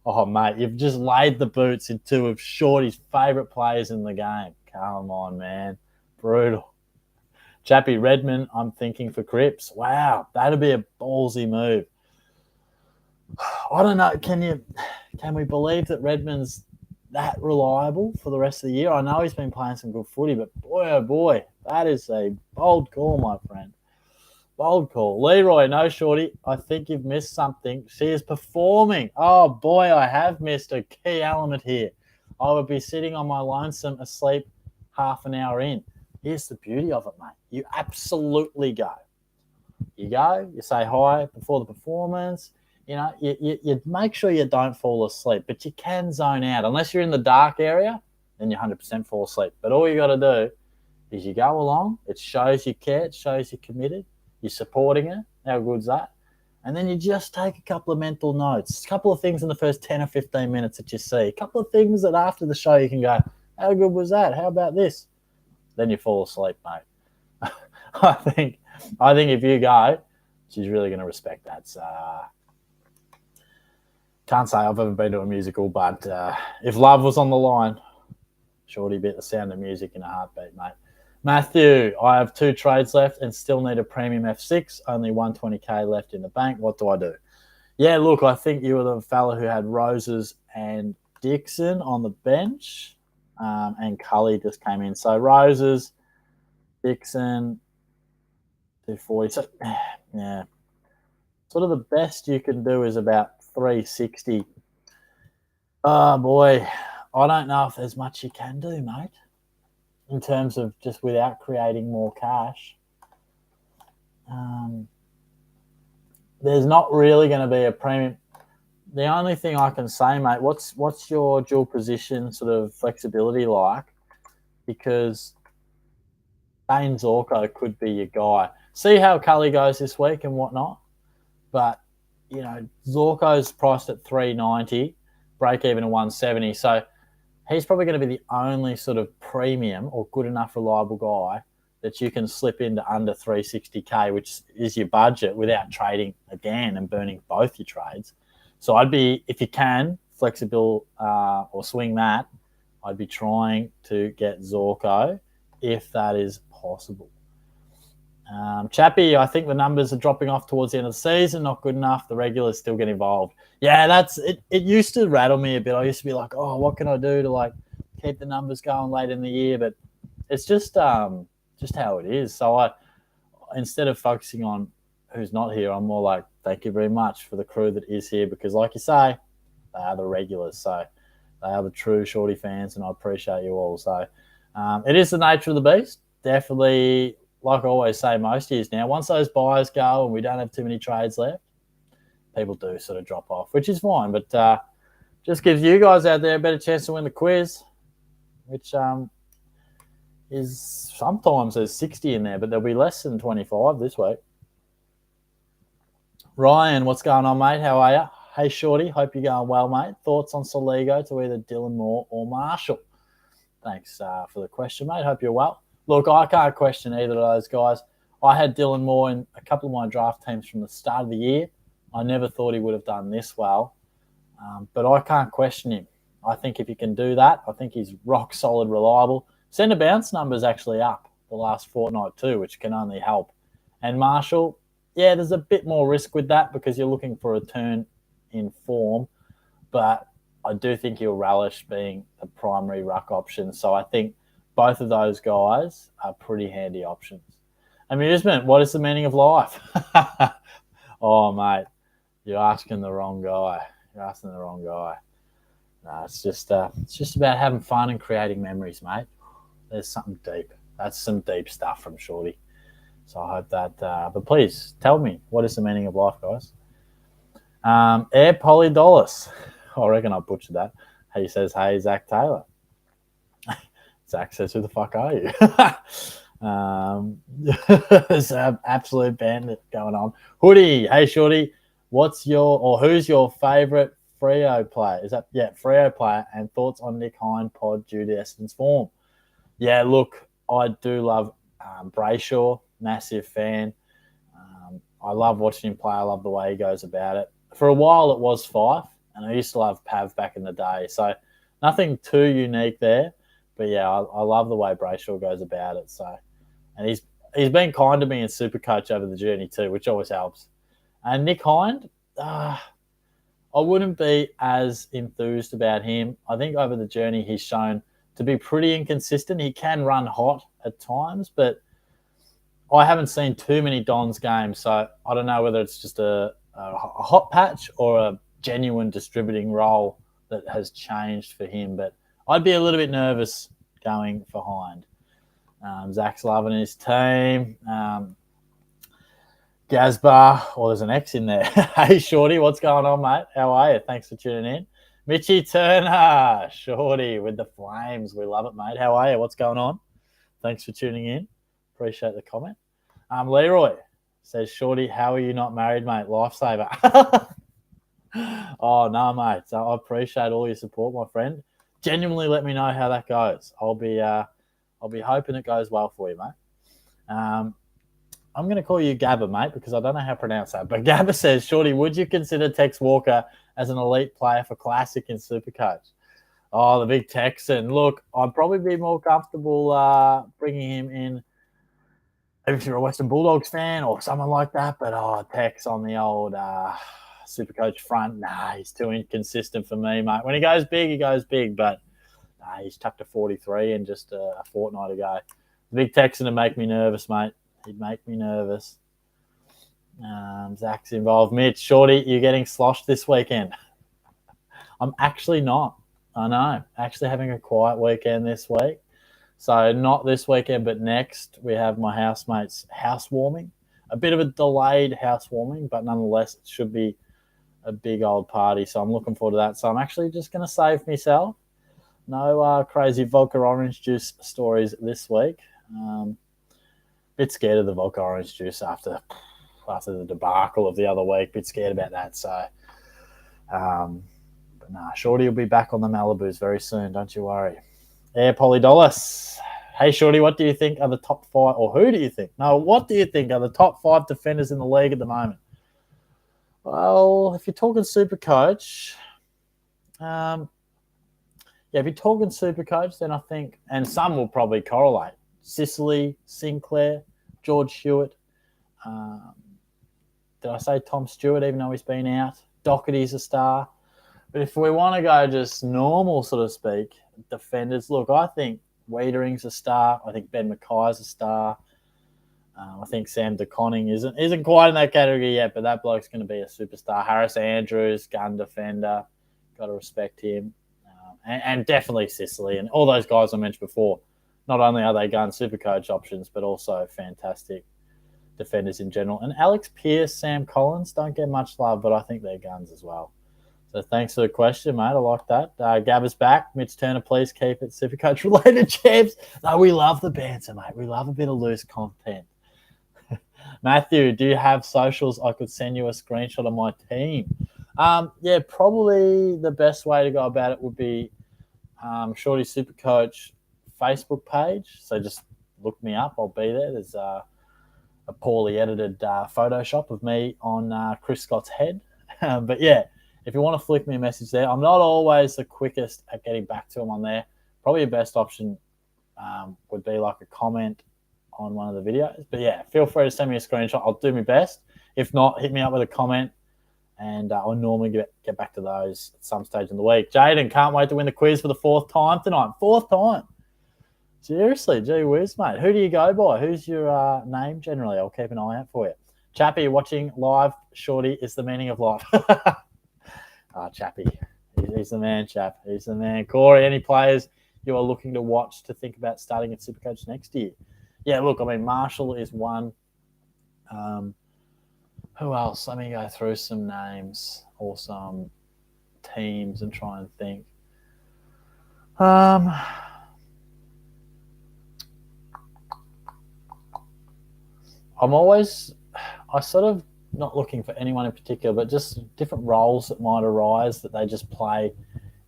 Oh, mate, you've just laid the boots in 2 of Shorty's favourite players in the game. Come on, man. Brutal. Chappie Redmond, I'm thinking for Cripps. Wow, that'd be a ballsy move. I don't know. Can we believe that Redmond's that reliable for the rest of the year? I know he's been playing some good footy, but boy, oh boy, that is a bold call, my friend. Bold call. Leroy, no Shorty. I think you've missed something. She is performing. Oh, boy, I have missed a key element here. I would be sitting on my lonesome asleep half an hour in. Here's the beauty of it, mate. You absolutely go. You go, you say hi before the performance. You make sure you don't fall asleep, but you can zone out. Unless you're in the dark area, then you 100% fall asleep. But all you got to do is you go along. It shows you care. It shows you're committed. You're supporting her. How good's that? And then you just take a couple of mental notes, a couple of things in the first 10 or 15 minutes that you see, a couple of things that after the show you can go, how good was that? How about this? Then you fall asleep, mate. I think if you go, she's really going to respect that. So, can't say I've ever been to a musical, but if love was on the line, Shorty bit the sound of music in a heartbeat, mate. Matthew, I have 2 trades left and still need a premium F6, only 120k left in the bank. What do I do? Yeah, look, I think you were the fella who had Roses and Dixon on the bench, and Cully just came in. So Roses, Dixon, 240. So, yeah, sort of the best you can do is about 360. Oh, boy. I don't know if there's much you can do, mate, in terms of just without creating more cash. There's not really going to be a premium. The only thing I can say, mate, what's your dual position sort of flexibility like? Because Dane Zorko could be your guy. See how Cully goes this week and whatnot. But, you know, Zorko's priced at 390, break even at 170. So he's probably going to be the only sort of premium or good enough reliable guy that you can slip into under 360k, which is your budget, without trading again and burning both your trades. So I'd be, if you can, flexible or swing that, I'd be trying to get Zorko if that is possible. Chappie, I think the numbers are dropping off towards the end of the season. Not good enough. The regulars still get involved. Yeah, that's it. It used to rattle me a bit. I used to be like, oh, what can I do to like keep the numbers going late in the year? But it's just how it is. So instead of focusing on who's not here, I'm more like, thank you very much for the crew that is here, because like you say, they are the regulars. So they are the true Shorty fans, and I appreciate you all. So it is the nature of the beast. Definitely, like I always say most years now, once those buyers go and we don't have too many trades left, people do sort of drop off, which is fine. But just gives you guys out there a better chance to win the quiz, which is sometimes there's 60 in there, but there'll be less than 25 this week. Ryan, what's going on, mate? How are you? Hey, Shorty, hope you're going well, mate. Thoughts on Soligo to either Dylan Moore or Marshall? Thanks for the question, mate. Hope you're well. Look, I can't question either of those guys. I had Dylan Moore in a couple of my draft teams from the start of the year. I never thought he would have done this well, but I can't question him. I think if he can do that, I think he's rock solid, reliable. Centre bounce numbers actually up the last fortnight too, which can only help. And Marshall, yeah, there's a bit more risk with that because you're looking for a turn in form, but I do think he'll relish being the primary ruck option. So I think both of those guys are pretty handy options. Amusement, what is the meaning of life? Oh, mate, you're asking the wrong guy. No, it's just about having fun and creating memories, mate. There's something deep. That's some deep stuff from Shorty. So I hope that. But please tell me, what is the meaning of life, guys? Air Polydolus. I reckon I butchered that. He says, hey, Zach Taylor. Zach says, who the fuck are you? There's an absolute bandit going on. Hoodie, hey, Shorty, who's your favourite Freo player? Freo player, and thoughts on Nick Hind pod due to Essendon's form? Yeah, look, I do love Brayshaw, massive fan. I love watching him play. I love the way he goes about it. For a while, it was Fife, and I used to love Pav back in the day. So nothing too unique there. But, yeah, I love the way Brayshaw goes about it. So, and he's been kind to me in SuperCoach over the journey too, which always helps. And Nick Hind, I wouldn't be as enthused about him. I think over the journey he's shown to be pretty inconsistent. He can run hot at times, but I haven't seen too many Dons games, so I don't know whether it's just a hot patch or a genuine distributing role that has changed for him. But I'd be a little bit nervous going for Hind. Zach's loving his team. Gazbar, there's an X in there. Hey, Shorty, what's going on, mate? How are you? Thanks for tuning in. Mitchie Turner, Shorty with the Flames. We love it, mate. How are you? What's going on? Thanks for tuning in. Appreciate the comment. Leroy says, Shorty, how are you not married, mate? Lifesaver. Oh, no, mate. So I appreciate all your support, my friend. Genuinely let me know how that goes. I'll be hoping it goes well for you, mate. I'm going to call you Gabba, mate, because I don't know how to pronounce that. But Gabba says, Shorty, would you consider Tex Walker as an elite player for Classic in SuperCoach? Oh, the big Texan. Look, I'd probably be more comfortable bringing him in if you're a Western Bulldogs fan or someone like that. But, Tex on the old SuperCoach front, nah, he's too inconsistent for me, mate. When he goes big, he goes big. But he's tucked to 43 in just a fortnight ago. The big Texan would make me nervous, mate. He'd make me nervous. Zach's involved. Mitch, Shorty, you're getting sloshed this weekend. I'm actually not. I know. Actually having a quiet weekend this week. So not this weekend, but next we have my housemate's housewarming. A bit of a delayed housewarming, but nonetheless it should be a big old party. So I'm looking forward to that. So I'm actually just going to save myself. No crazy vodka orange juice stories this week. Bit scared of the vodka orange juice after the debacle of the other week. Bit scared about that. So, but nah, Shorty will be back on the Malibus very soon. Don't you worry. Air Polydolus. Hey, Shorty, what do you think are the top 5, or who do you think? No, what do you think are the top 5 defenders in the league at the moment? Well, if you're talking SuperCoach, if you're talking SuperCoach, then I think, and some will probably correlate, Sicily, Sinclair, George Hewitt. Did I say Tom Stewart, even though he's been out? Doherty's a star. But if we want to go just normal, so to speak, defenders, look, I think Wiedering's a star. I think Ben Mackay's a star. I think Sam DeConning isn't quite in that category yet, but that bloke's going to be a superstar. Harris Andrews, gun defender. Got to respect him. And definitely Sicily. And all those guys I mentioned before, not only are they gun SuperCoach options, but also fantastic defenders in general. And Alex Pearce, Sam Collins don't get much love, but I think they're guns as well. So thanks for the question, mate. I like that. Gabba's back. Mitch Turner, please keep it SuperCoach-related, champs. No, we love the banter, mate. We love a bit of loose content. Matthew, do you have socials? I could send you a screenshot of my team. Yeah, probably the best way to go about it would be Shorty SuperCoach Facebook page. So just look me up. I'll be there. There's a poorly edited Photoshop of me on Chris Scott's head. But yeah, if you want to flick me a message there, I'm not always the quickest at getting back to them on there. Probably the best option would be like a comment on one of the videos. But yeah, feel free to send me a screenshot. I'll do my best. If not, hit me up with a comment, and I'll normally get back to those at some stage in the week. Jaden, can't wait to win the quiz for the 4th time tonight. 4th time. Seriously, gee whiz, mate. Who do you go by? Who's your name generally? I'll keep an eye out for you. Chappie, watching live, Shorty is the meaning of life. Chappie. He's the man, chap. He's the man. Corey, any players you are looking to watch to think about starting at SuperCoach next year? Yeah, look, I mean, Marshall is one. Who else? Let me go through some names or some teams and try and think. I'm sort of not looking for anyone in particular, but just different roles that might arise that they just play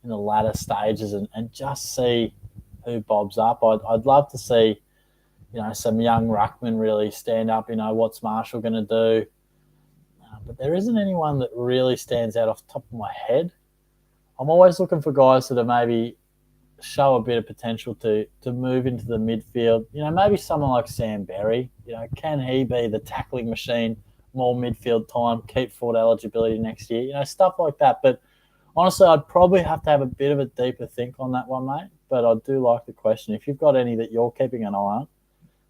in the latter stages and just see who bobs up. I'd love to see, some young ruckmen really stand up. What's Marshall going to do? But there isn't anyone that really stands out off the top of my head. I'm always looking for guys that are maybe show a bit of potential to move into the midfield. Maybe someone like Sam Berry. Can he be the tackling machine, more midfield time, keep forward eligibility next year? Stuff like that. But honestly, I'd probably have to have a bit of a deeper think on that one, mate. But I do like the question. If you've got any that you're keeping an eye on,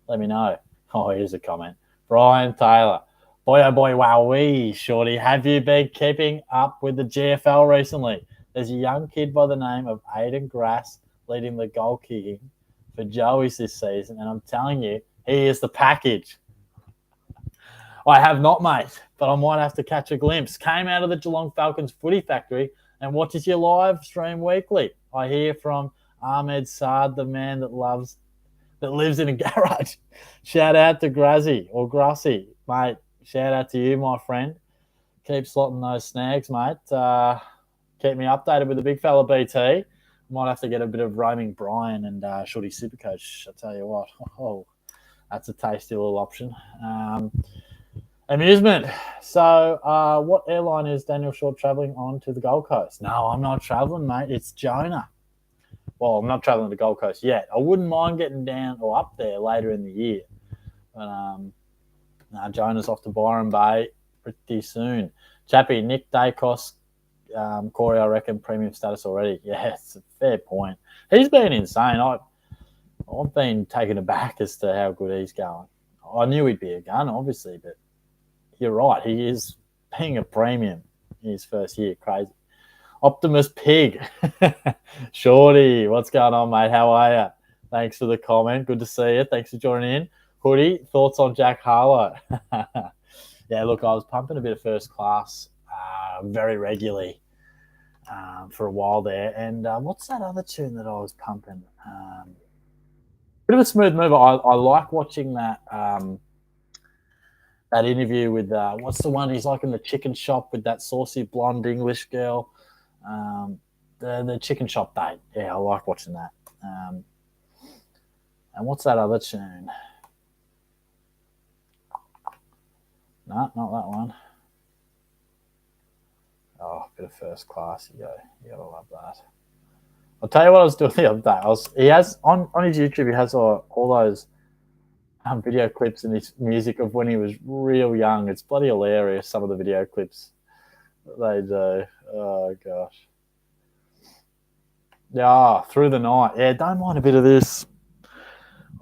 let me know. Oh, here's a comment. Brian Taylor. Boy, oh boy, wowee, Shorty. Have you been keeping up with the GFL recently? There's a young kid by the name of Aiden Grass leading the goal kicking for Joey's this season, and I'm telling you, he is the package. I have not, mate, but I might have to catch a glimpse. Came out of the Geelong Falcons footy factory and watches your live stream weekly. I hear from Ahmed Saad, the man that lives in a garage. Shout out to Grazzy or Grassy, mate. Shout out to you, my friend. Keep slotting those snags, mate. Keep me updated with the big fella BT. Might have to get a bit of roaming Brian and Shorty Supercoach. I'll tell you what. Oh, that's a tasty little option. Amusement. So, what airline is Daniel Short travelling on to the Gold Coast? No, I'm not travelling, mate. It's Jonah. Well, I'm not travelling to the Gold Coast yet. I wouldn't mind getting down or up there later in the year. But Jonah's off to Byron Bay pretty soon. Chappie, Nick Dacos, Corey, I reckon, premium status already. Yeah, it's a fair point. He's been insane. I've been taken aback as to how good he's going. I knew he'd be a gun, obviously, but you're right. He is being a premium in his first year. Crazy. Optimus Pig. Shorty, what's going on, mate? How are you? Thanks for the comment. Good to see you. Thanks for joining in. Hoodie, thoughts on Jack Harlow? Yeah, look, I was pumping a bit of first class very regularly for a while there. And what's that other tune that I was pumping? Bit of a smooth mover. I like watching that that interview with, what's the one? He's like in the chicken shop with that saucy blonde English girl. The chicken shop date. Yeah, I like watching that. And what's that other tune? No, not that one. Oh, bit of first class. You gotta love that. I'll tell you what I was doing the other day. He has on his YouTube. He has all those video clips and his music of when he was real young. It's bloody hilarious. Some of the video clips they do. Oh gosh. Yeah, Through the Night. Yeah, don't mind a bit of this.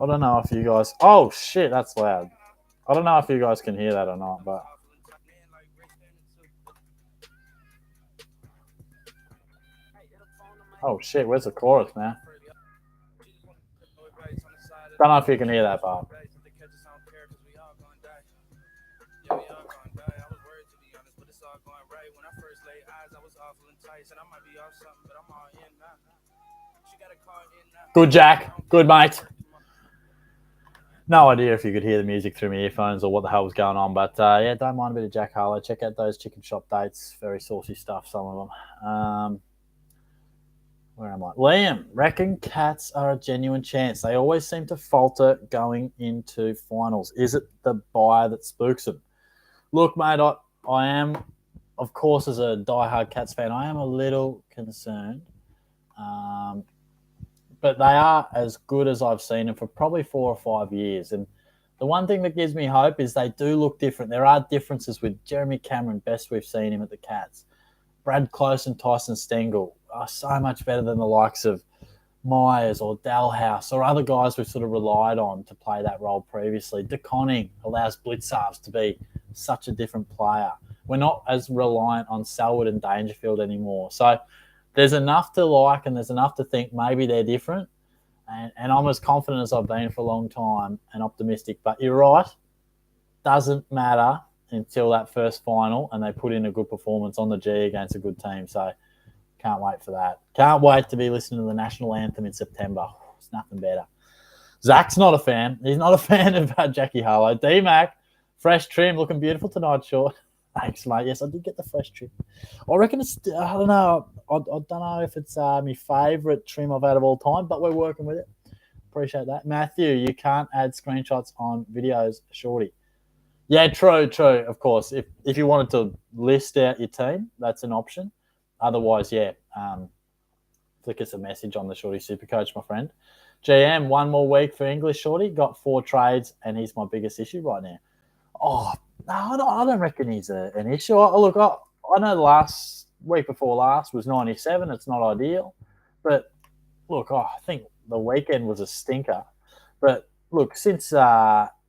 I don't know if you guys. Oh shit, that's loud. I don't know if you guys can hear that or not, but. Oh shit, where's the chorus, man? Don't know if you can hear that part. Good, Jack. Good, mate. No idea if you could hear the music through my earphones or what the hell was going on, but yeah, don't mind a bit of Jack Harlow. Check out those chicken shop dates. Very saucy stuff, some of them. Where am I? Liam, reckon Cats are a genuine chance. They always seem to falter going into finals. Is it the buyer that spooks them? Look, mate, I am, of course, as a diehard Cats fan, I am a little concerned. But they are as good as I've seen them for probably 4 or 5 years. And the one thing that gives me hope is they do look different. There are differences with Jeremy Cameron, best we've seen him at the Cats. Brad Close and Tyson Stengel are so much better than the likes of Myers or Dalhouse or other guys we've sort of relied on to play that role previously. De Koning allows Blitzarves to be such a different player. We're not as reliant on Selwood and Dangerfield anymore. So there's enough to like and there's enough to think maybe they're different. And I'm as confident as I've been for a long time and optimistic. But you're right. Doesn't matter until that first final and they put in a good performance on the G against a good team. So can't wait for that. Can't wait to be listening to the national anthem in September. It's nothing better. Zach's not a fan. He's not a fan of Jackie Harlow. D-Mac, fresh trim, looking beautiful tonight, Short. Thanks, mate. Yes, I did get the fresh trim. I reckon it's, I don't know. I don't know if it's my favourite trim I've had of all time, but we're working with it. Appreciate that. Matthew, you can't add screenshots on videos, Shorty. Yeah, true. Of course, if you wanted to list out your team, that's an option. Otherwise, yeah, flick us a message on the Shorty Supercoach, my friend. GM, 1 more week for English, Shorty. Got 4 trades, and he's my biggest issue right now. Oh, no, I don't reckon he's an issue. I know the last week before last was 97. It's not ideal. But, look, I think the weekend was a stinker. But, look, since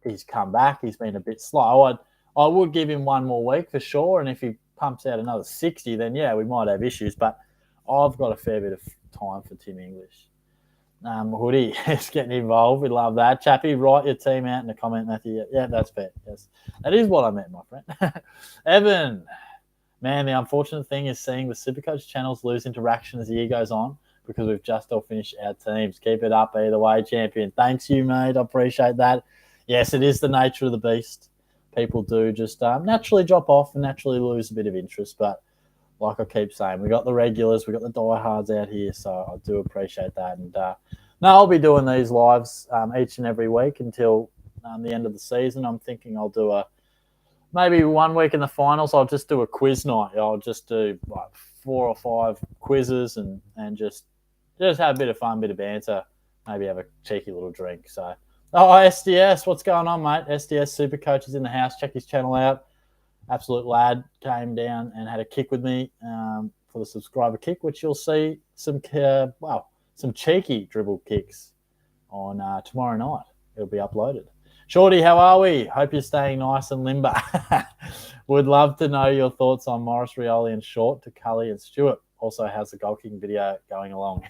he's come back, he's been a bit slow. I would give him 1 more week for sure, and if he pumps out another 60, then, yeah, we might have issues. But I've got a fair bit of time for Tim English. Hoodie is getting involved. We love that. Chappie, write your team out in the comment, Matthew. Yeah, that's fair. Yes, that is what I meant, my friend. Evan, man, the unfortunate thing is seeing the Supercoach channels lose interaction as the year goes on because we've just all finished our teams. Keep it up either way, champion. Thanks you, mate. I appreciate that. Yes, it is the nature of the beast. people do just naturally drop off and naturally lose a bit of interest. But like I keep saying, we got the regulars, we got the diehards out here, so I do appreciate that. And no, I'll be doing these lives each and every week until the end of the season. I'm thinking I'll do maybe 1 week in the finals. I'll just do a quiz night. I'll just do like 4 or 5 quizzes and just have a bit of fun, bit of banter, maybe have a cheeky little drink. So, SDS, what's going on, mate? SDS SuperCoach is in the house. Check his channel out. Absolute lad, came down and had a kick with me for the subscriber kick, which you'll see some cheeky dribble kicks on tomorrow night. It'll be uploaded. Shorty, how are we? Hope you're staying nice and limber. Would love to know your thoughts on Morris, Rioli and Short to Cully and Stewart. Also, how's the goal kicking video going along?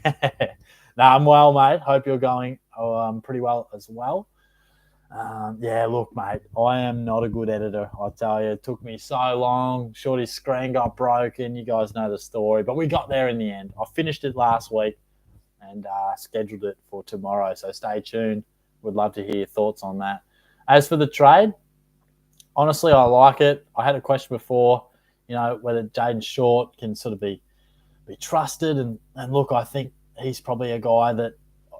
No, I'm well, mate. Hope you're going pretty well as well. Yeah, look, mate, I am not a good editor, I tell you. It took me so long. Shorty's screen got broken. You guys know the story. But we got there in the end. I finished it last week and scheduled it for tomorrow. So stay tuned. Would love to hear your thoughts on that. As for the trade, honestly, I like it. I had a question before, whether Jaden Short can sort of be trusted. And look, I think he's probably a guy that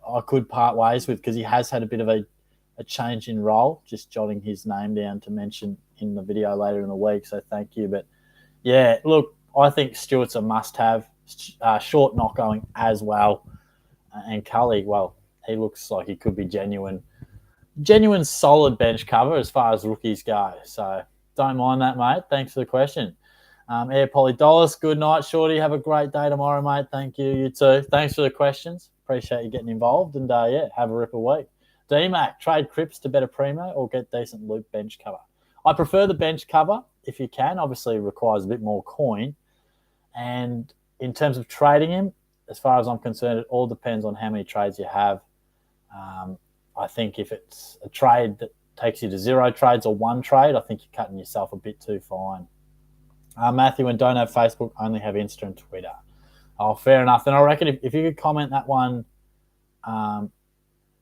I could part ways with because he has had a bit of a change in role, just jotting his name down to mention in the video later in the week. So thank you. But yeah, look, I think Stewart's a must-have. Short not going as well. And Cully, well, he looks like he could be genuine solid bench cover as far as rookies go. So don't mind that, mate. Thanks for the question. Air Polydolus, good night, Shorty. Have a great day tomorrow, mate. Thank you. You too. Thanks for the questions. Appreciate you getting involved. And have a ripper week. D-Mac, trade Cripps to better primo or get decent loop bench cover? I prefer the bench cover if you can. Obviously, it requires a bit more coin. And in terms of trading him, as far as I'm concerned, it all depends on how many trades you have. I think if it's a trade that takes you to 0 trades or 1 trade, I think you're cutting yourself a bit too fine. Matthew, and don't have Facebook, only have Insta and Twitter. Oh, fair enough. Then I reckon if you could comment that one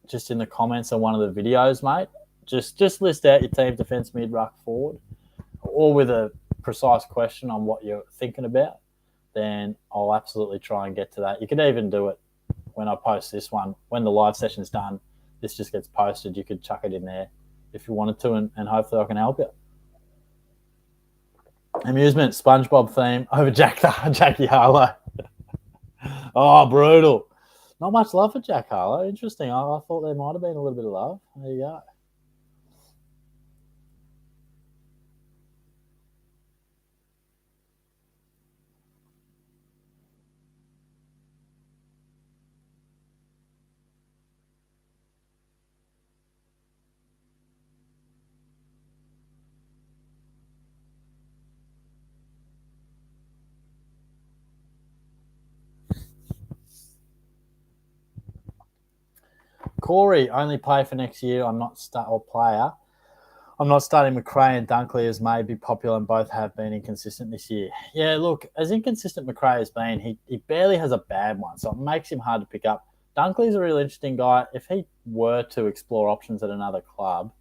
just in the comments on one of the videos, mate, just list out your team defence, mid, ruck, forward, or with a precise question on what you're thinking about, then I'll absolutely try and get to that. You could even do it when I post this one. When the live session's done, this just gets posted. You could chuck it in there if you wanted to, and hopefully I can help you. Amusement, SpongeBob theme over Jackie Harlow. Oh, brutal. Not much love for Jack Harlow. Interesting. I thought there might have been a little bit of love. There you go. Corey, only play for next year. I'm not starting McRae and Dunkley as may be popular and both have been inconsistent this year. Yeah, look, as inconsistent McRae has been, he barely has a bad one, so it makes him hard to pick up. Dunkley's a real interesting guy. If he were to explore options at another club,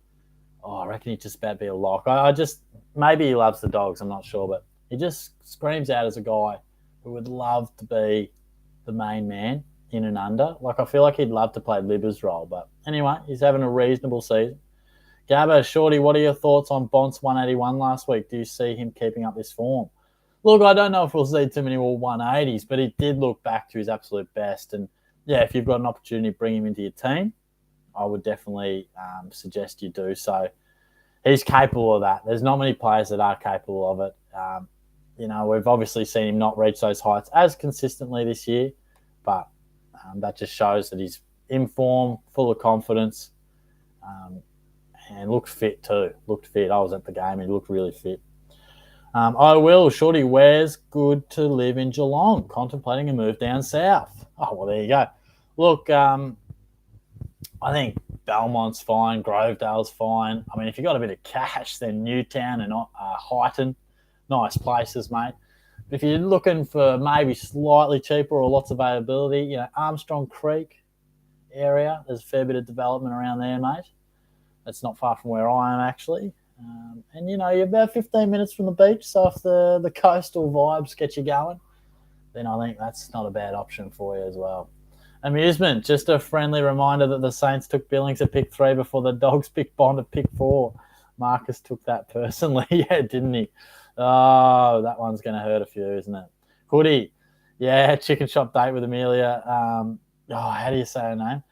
I reckon he'd just about be a lock. Maybe he loves the Dogs, I'm not sure, but he just screams out as a guy who would love to be the main man in and under. Like, I feel like he'd love to play Libba's role. But anyway, he's having a reasonable season. Gabba, Shorty, what are your thoughts on Bont's 181 last week? Do you see him keeping up this form? Look, I don't know if we'll see too many more 180s, but he did look back to his absolute best. And, yeah, if you've got an opportunity to bring him into your team, I would definitely suggest you do so. He's capable of that. There's not many players that are capable of it. We've obviously seen him not reach those heights as consistently this year, but that just shows that he's in form, full of confidence, and looked fit too. Looked fit. I was at the game. He looked really fit. Shorty, where's good to live in Geelong? Contemplating a move down south. Oh, well, there you go. Look, I think Belmont's fine. Grovedale's fine. I mean, if you've got a bit of cash, then Newtown and Highton, nice places, mate. If you're looking for maybe slightly cheaper or lots of availability, Armstrong Creek area, there's a fair bit of development around there, mate. It's not far from where I am, actually. And, you're about 15 minutes from the beach, so if the coastal vibes get you going, then I think that's not a bad option for you as well. Amusement, just a friendly reminder that the Saints took Billings at pick 3 before the Dogs picked Bond at pick 4. Marcus took that personally, yeah, didn't he? Oh, that one's going to hurt a few, isn't it? Hoodie, yeah, chicken shop date with Amelia. How do you say her name?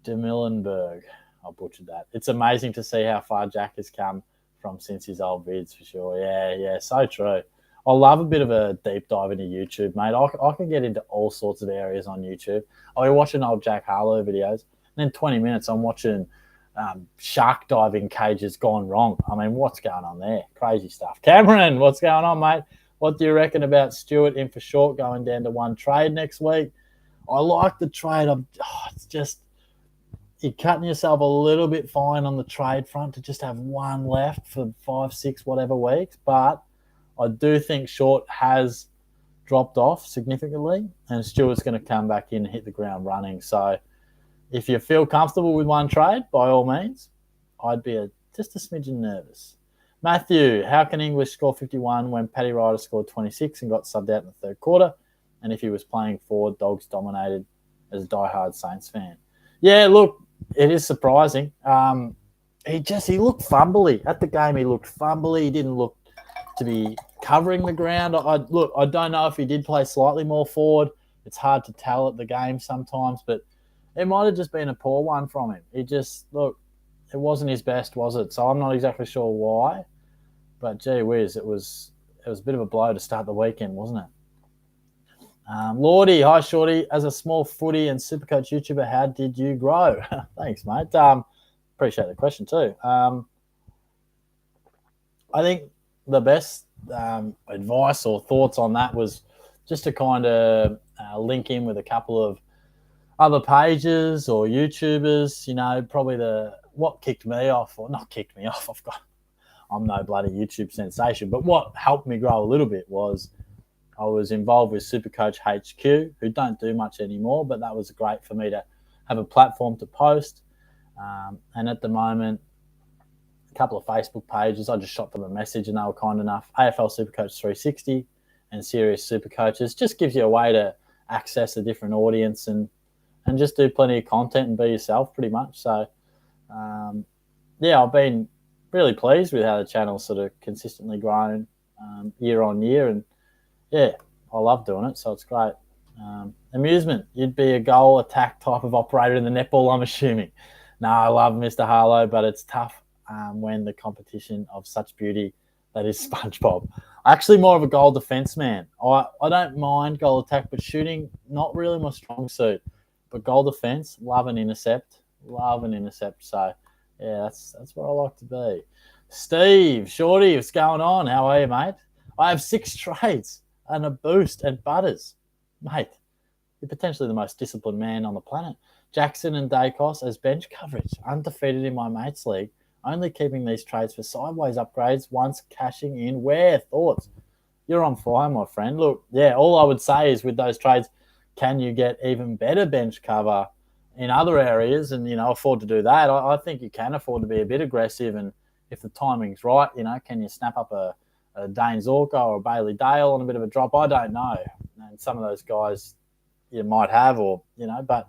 DeMillenberg. I butchered that. It's amazing to see how far Jack has come from since his old vids, for sure. Yeah, so true. I love a bit of a deep dive into YouTube, mate. I can get into all sorts of areas on YouTube. I'll be watching old Jack Harlow videos, and then 20 minutes I'm watching shark diving cages gone wrong. I mean, what's going on there? Crazy stuff. Cameron, what's going on, mate? What do you reckon about Stewart in for short going down to one trade next week? I like the trade. It's just you're cutting yourself a little bit fine on the trade front to just have one left for 5, 6, whatever weeks. But I do think short has dropped off significantly, and Stewart's going to come back in and hit the ground running. So if you feel comfortable with one trade, by all means, I'd be just a smidgen nervous. Matthew, how can English score 51 when Paddy Ryder scored 26 and got subbed out in the third quarter? And if he was playing forward, Dogs dominated as a diehard Saints fan. Yeah, look, it is surprising. He looked fumbly. At the game, he looked fumbly. He didn't look to be covering the ground. I don't know if he did play slightly more forward. It's hard to tell at the game sometimes, but it might have just been a poor one from him. It wasn't his best, was it? So I'm not exactly sure why. But gee whiz, it was a bit of a blow to start the weekend, wasn't it? Lordy, hi Shorty. As a small footy and SuperCoach YouTuber, how did you grow? Thanks, mate. Appreciate the question too. I think the best advice or thoughts on that was just to kind of link in with a couple of other pages or YouTubers. Probably what kicked me off, or not kicked me off. I'm no bloody YouTube sensation, but what helped me grow a little bit was I was involved with SuperCoach HQ, who don't do much anymore, but that was great for me to have a platform to post. And at the moment, a couple of Facebook pages, I just shot them a message and they were kind enough. AFL SuperCoach 360 and Serious SuperCoaches just gives you a way to access a different audience and just do plenty of content and be yourself pretty much. So, I've been really pleased with how the channel's sort of consistently grown year on year. And, yeah, I love doing it, so it's great. Amusement, you'd be a goal attack type of operator in the netball, I'm assuming. No, I love Mr. Harlow, but it's tough when the competition of such beauty that is SpongeBob. Actually more of a goal defense man. I don't mind goal attack, but shooting, not really my strong suit. But goal defense, love an intercept. So, yeah, that's where I like to be. Steve, Shorty, what's going on? How are you, mate? I have 6 trades and a boost and butters. Mate, you're potentially the most disciplined man on the planet. Jackson and Dacos as bench coverage. Undefeated in my mates league. Only keeping these trades for sideways upgrades once cashing in. Where? Thoughts? You're on fire, my friend. Look, yeah, all I would say is with those trades, can you get even better bench cover in other areas and, afford to do that? I think you can afford to be a bit aggressive, and if the timing's right, can you snap up a Dane Zorko or a Bailey Dale on a bit of a drop? I don't know. And some of those guys you might have but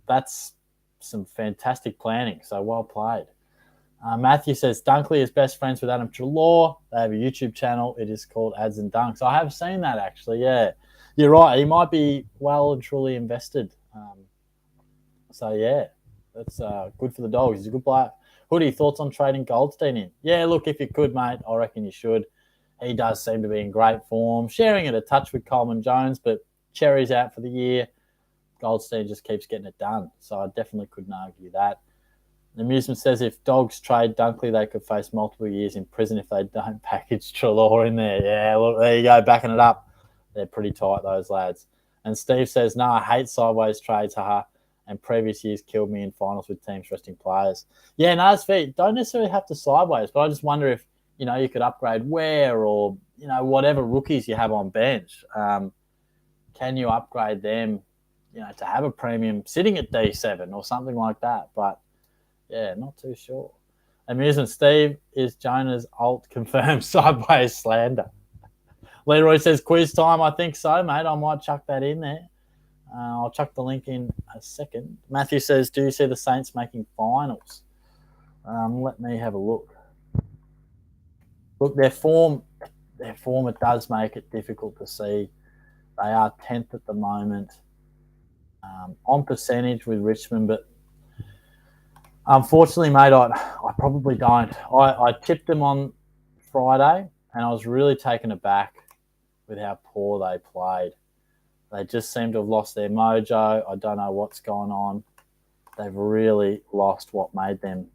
that's some fantastic planning. So well played. Matthew says Dunkley is best friends with Adam Treloar. They have a YouTube channel. It is called Ads and Dunks. I have seen that actually, yeah. You're right. He might be well and truly invested. So, yeah, that's good for the Dogs. He's a good player. Hoodie, thoughts on trading Goldstein in? Yeah, look, if you could, mate, I reckon you should. He does seem to be in great form. Sharing it a touch with Coleman Jones, but Cherry's out for the year. Goldstein just keeps getting it done. So I definitely couldn't argue that. Amusement says if Dogs trade Dunkley, they could face multiple years in prison if they don't package Treloar in there. Yeah, look, there you go, backing it up. They're pretty tight, those lads. And Steve says, no, I hate sideways trades, haha, and previous years killed me in finals with teams resting players. Yeah, no, it's fair. Don't necessarily have to sideways, but I just wonder if, you could upgrade Ware or, whatever rookies you have on bench. Can you upgrade them, to have a premium sitting at D7 or something like that? But, yeah, not too sure. Amusement Steve, is Jonah's alt confirmed sideways slander? Leroy says quiz time. I think so, mate. I might chuck that in there. I'll chuck the link in a second. Matthew says, do you see the Saints making finals? Let me have a look. Look, their form, it does make it difficult to see. They are 10th at the moment on percentage with Richmond, but unfortunately, mate, I probably don't. I tipped them on Friday, and I was really taken aback with how poor they played. They just seem to have lost their mojo. I don't know what's going on. They've really lost what made them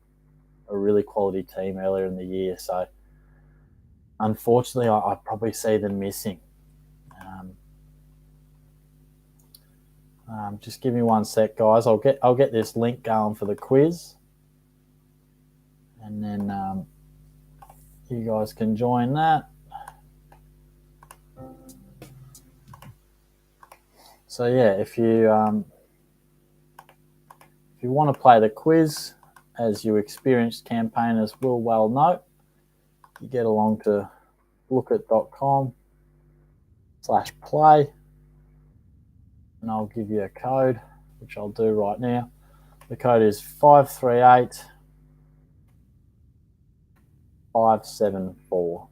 a really quality team earlier in the year. So, unfortunately, I probably see them missing. Just give me 1 sec, guys. I'll get this link going for the quiz, and then you guys can join that. So yeah, if you want to play the quiz, as you experienced campaigners will well know, you get along to lookit.com/play, and I'll give you a code, which I'll do right now. The code is 538574.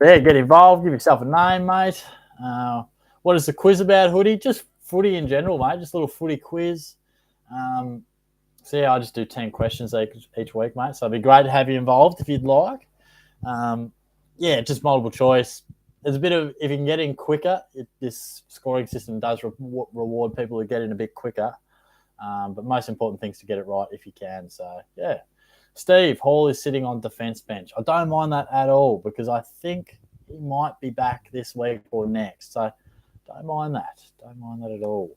There, get involved. Give yourself a name, mate. What is the quiz about, Hoodie? Just footy in general, mate. Just a little footy quiz. So, yeah, I just do 10 questions each week, mate. So it'd be great to have you involved if you'd like. Yeah, just multiple choice. There's a bit of, if you can get in quicker, this scoring system does reward people who get in a bit quicker. But most important thing is to get it right if you can. So, yeah. Steve, Hall is sitting on defence bench. I don't mind that at all because I think he might be back this week or next. So, don't mind that. Don't mind that at all.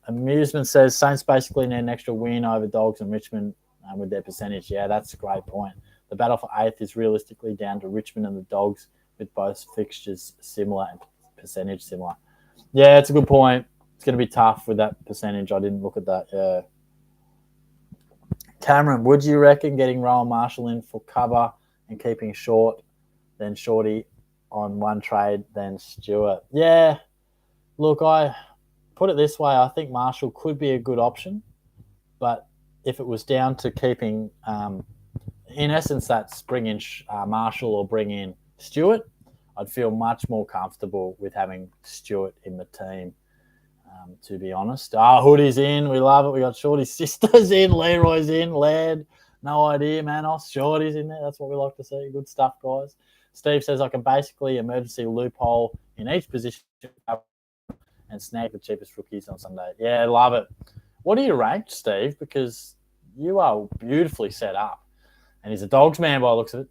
Amusement says Saints basically need an extra win over Dogs and Richmond with their percentage. Yeah, that's a great point. The battle for 8th is realistically down to Richmond and the Dogs with both fixtures similar and percentage similar. Yeah, it's a good point. It's going to be tough with that percentage. I didn't look at that. Yeah. Cameron, would you reckon getting Rowan Marshall in for cover and keeping Short, then Shorty on one trade, then Stewart? Yeah. Look, I put it this way. I think Marshall could be a good option, but if it was down to keeping, in essence, that's bring in Marshall or bring in Stewart, I'd feel much more comfortable with having Stewart in the team, to be honest. Hoodie's in. We love it. We got Shorty's sisters in. Leroy's in. Laird. No idea, Manos. Shorty's in there. That's what we like to see. Good stuff, guys. Steve says I can basically emergency loophole in each position and snag the cheapest rookies on Sunday. Yeah, love it. What do you rank, Steve? Because you are beautifully set up. And he's a Dogs man by the looks of it.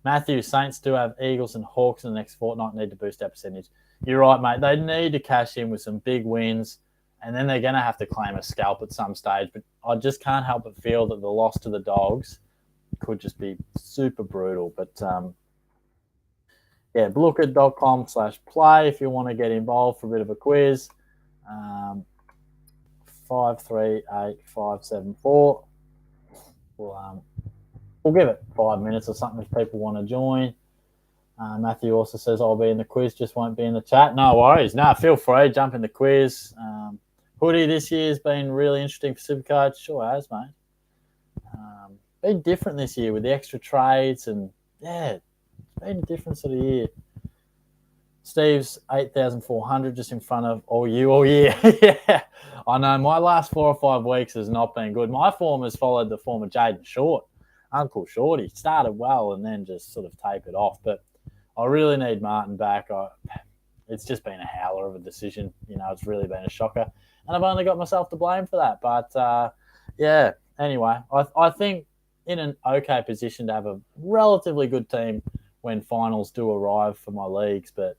Matthew, Saints do have Eagles and Hawks in the next fortnight, need to boost our percentage. You're right, mate. They need to cash in with some big wins, and then they're going to have to claim a scalp at some stage. But I just can't help but feel that the loss to the Dogs could just be super brutal. But, yeah, blooker.com/play if you want to get involved for a bit of a quiz. 538574. We'll give it 5 minutes or something if people want to join. Matthew also says I'll be in the quiz, just won't be in the chat. No worries. No, feel free. Jump in the quiz. Hoodie this year has been really interesting for SuperCoach. Sure has, mate. Been different this year with the extra trades and, yeah, it's been a different sort of year. Steve's 8,400 just in front of all year. Yeah, I know. My last 4 or 5 weeks has not been good. My form has followed the form of Jaden Short, Uncle Shorty. Started well and then just sort of tapered off. But I really need Martin back. It's just been a howler of a decision. You know, it's really been a shocker. And I've only got myself to blame for that. But, yeah, anyway, I think in an okay position to have a relatively good team when finals do arrive for my leagues. But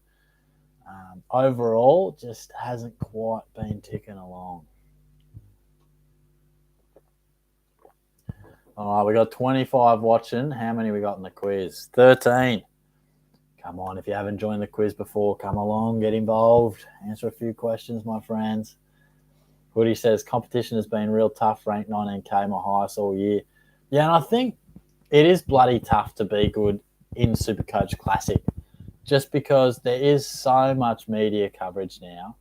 overall, just hasn't quite been ticking along. All right, we got 25 watching. How many we got in the quiz? 13. Come on, if you haven't joined the quiz before, come along, get involved, answer a few questions, my friends. Woody says competition has been real tough, ranked 19K, my highest all year. Yeah, and I think it is bloody tough to be good in SuperCoach Classic just because there is so much media coverage now.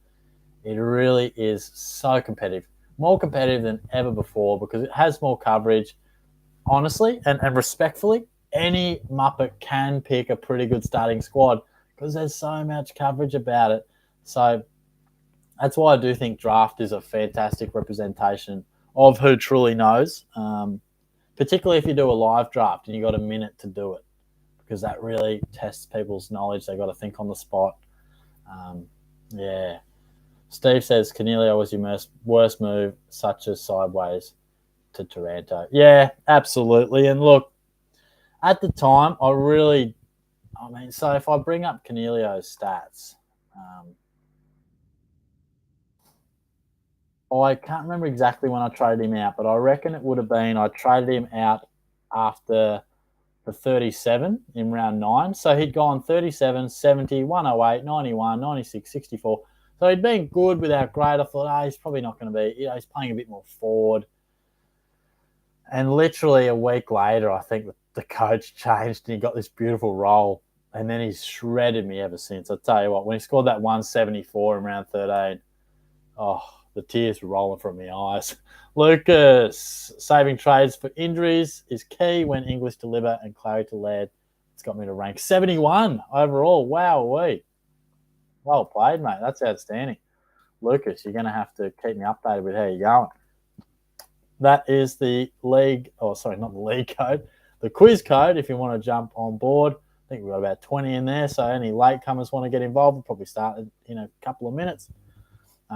It really is so competitive, more competitive than ever before because it has more coverage. Honestly and respectfully, any Muppet can pick a pretty good starting squad because there's so much coverage about it. So that's why I do think draft is a fantastic representation of who truly knows, particularly if you do a live draft and you got a minute to do it because that really tests people's knowledge. They got to think on the spot. Yeah. Steve says Cornelio was your worst move, such as sideways to Taranto. Yeah, absolutely. And look, at the time, so if I bring up Cornelio's stats, I can't remember exactly when I traded him out, but I reckon it would have been I traded him out after the 37 in round 9. So he'd gone 37, 70, 108, 91, 96, 64. So he'd been good without great. I thought, he's probably not going to be, he's playing a bit more forward. And literally a week later, I think the coach changed and he got this beautiful role. And then he's shredded me ever since. I'll tell you what, when he scored that 174 in round 13, the tears were rolling from my eyes. Lucas, saving trades for injuries is key when English deliver and clarity to lead. It's got me to rank 71 overall. Wow-wee. Well played, mate. That's outstanding. Lucas, you're going to have to keep me updated with how you're going. That is the league, not the league code, the quiz code if you want to jump on board. I think we've got about 20 in there, so any latecomers want to get involved, we'll probably start in a couple of minutes.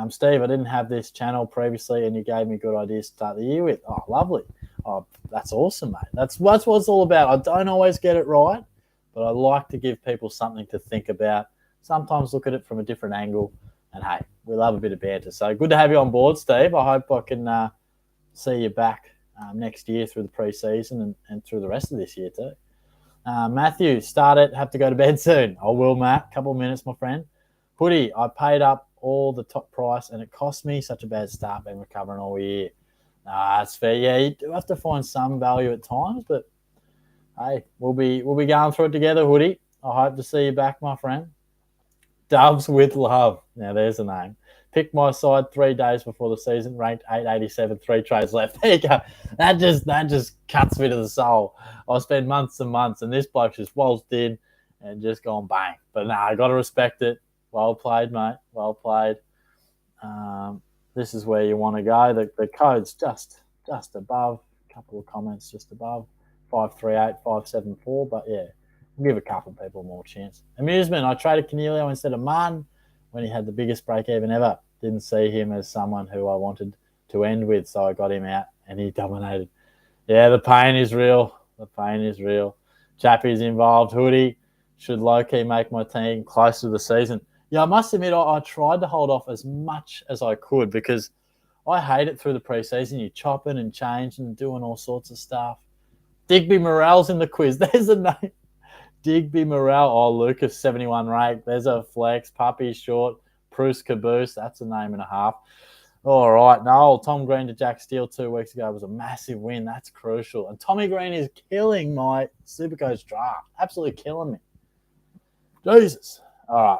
Steve, I didn't have this channel previously, and you gave me good ideas to start the year with. Oh, lovely. Oh, that's awesome, mate. That's what it's all about. I don't always get it right, but I like to give people something to think about. Sometimes look at it from a different angle, and hey, we love a bit of banter. So good to have you on board, Steve. I hope I can see you back next year through the pre-season and through the rest of this year too. Matthew, start it. Have to go to bed soon. I will, Matt. Couple of minutes, my friend. Footy, I paid up all the top price and it cost me such a bad start been recovering all year. That's fair. Yeah, you do have to find some value at times, but hey, we'll be going through it together, Hoodie. I hope to see you back, my friend. Doves with love. Now there's a name. Picked my side 3 days before the season, ranked 887, 3 trades left. There you go. That just cuts me to the soul. I spent months and months, and this bloke just waltzed in and just gone bang. But I got to respect it. Well played, mate. Well played. This is where you want to go. The code's just above. A couple of comments just above. 538, 574. But yeah, we'll give a couple of people more chance. Amusement. I traded Cornelio instead of Martin when he had the biggest break even ever. Didn't see him as someone who I wanted to end with, so I got him out and he dominated. Yeah, the pain is real. The pain is real. Chappie's involved. Hoodie should low-key make my team close to the season. Yeah, I must admit, I tried to hold off as much as I could because I hate it through the preseason. You're chopping and changing and doing all sorts of stuff. Digby Morell's in the quiz. There's a name. Digby Morell. Oh, Lucas, 71 rate. There's a flex. Puppy short. Bruce Caboose. That's a name and a half. All right. No, Tom Green to Jack Steele 2 weeks ago was a massive win. That's crucial. And Tommy Green is killing my SuperCoach draft. Absolutely killing me. Jesus. All right.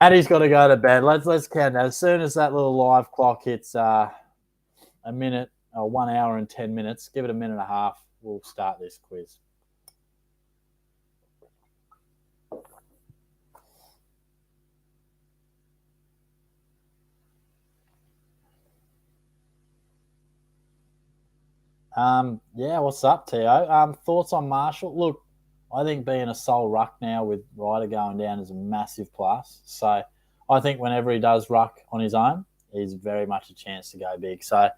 Addy's got to go to bed. Let's count that. As soon as that little live clock hits a minute, 1 hour and 10 minutes, give it a minute and a half, we'll start this quiz. What's up, Tio? Thoughts on Marshall? Look, I think being a sole ruck now with Ryder going down is a massive plus. So I think whenever he does ruck on his own, he's very much a chance to go big. So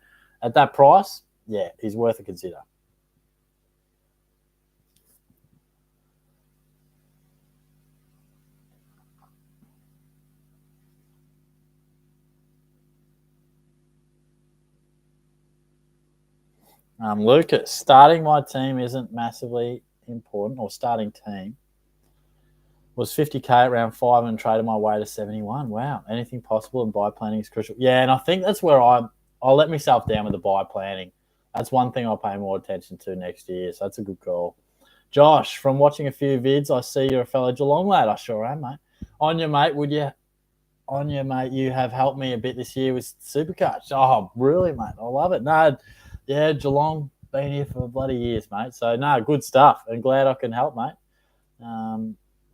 at that price, yeah, he's worth a consider. Lucas, starting my team isn't massively important, or starting team was 50k at round 5 and traded my way to 71. Wow, anything possible and buy planning is crucial. Yeah, and I think that's where I'll let myself down with the buy planning. That's one thing I'll pay more attention to next year. So that's a good call. Josh, from watching a few vids, I see you're a fellow Geelong lad. I sure am, mate. On your mate, you have helped me a bit this year with SuperCoach. Oh, really, mate? I love it. No, yeah, Geelong, been here for bloody years, mate. So, no, good stuff. And glad I can help, mate.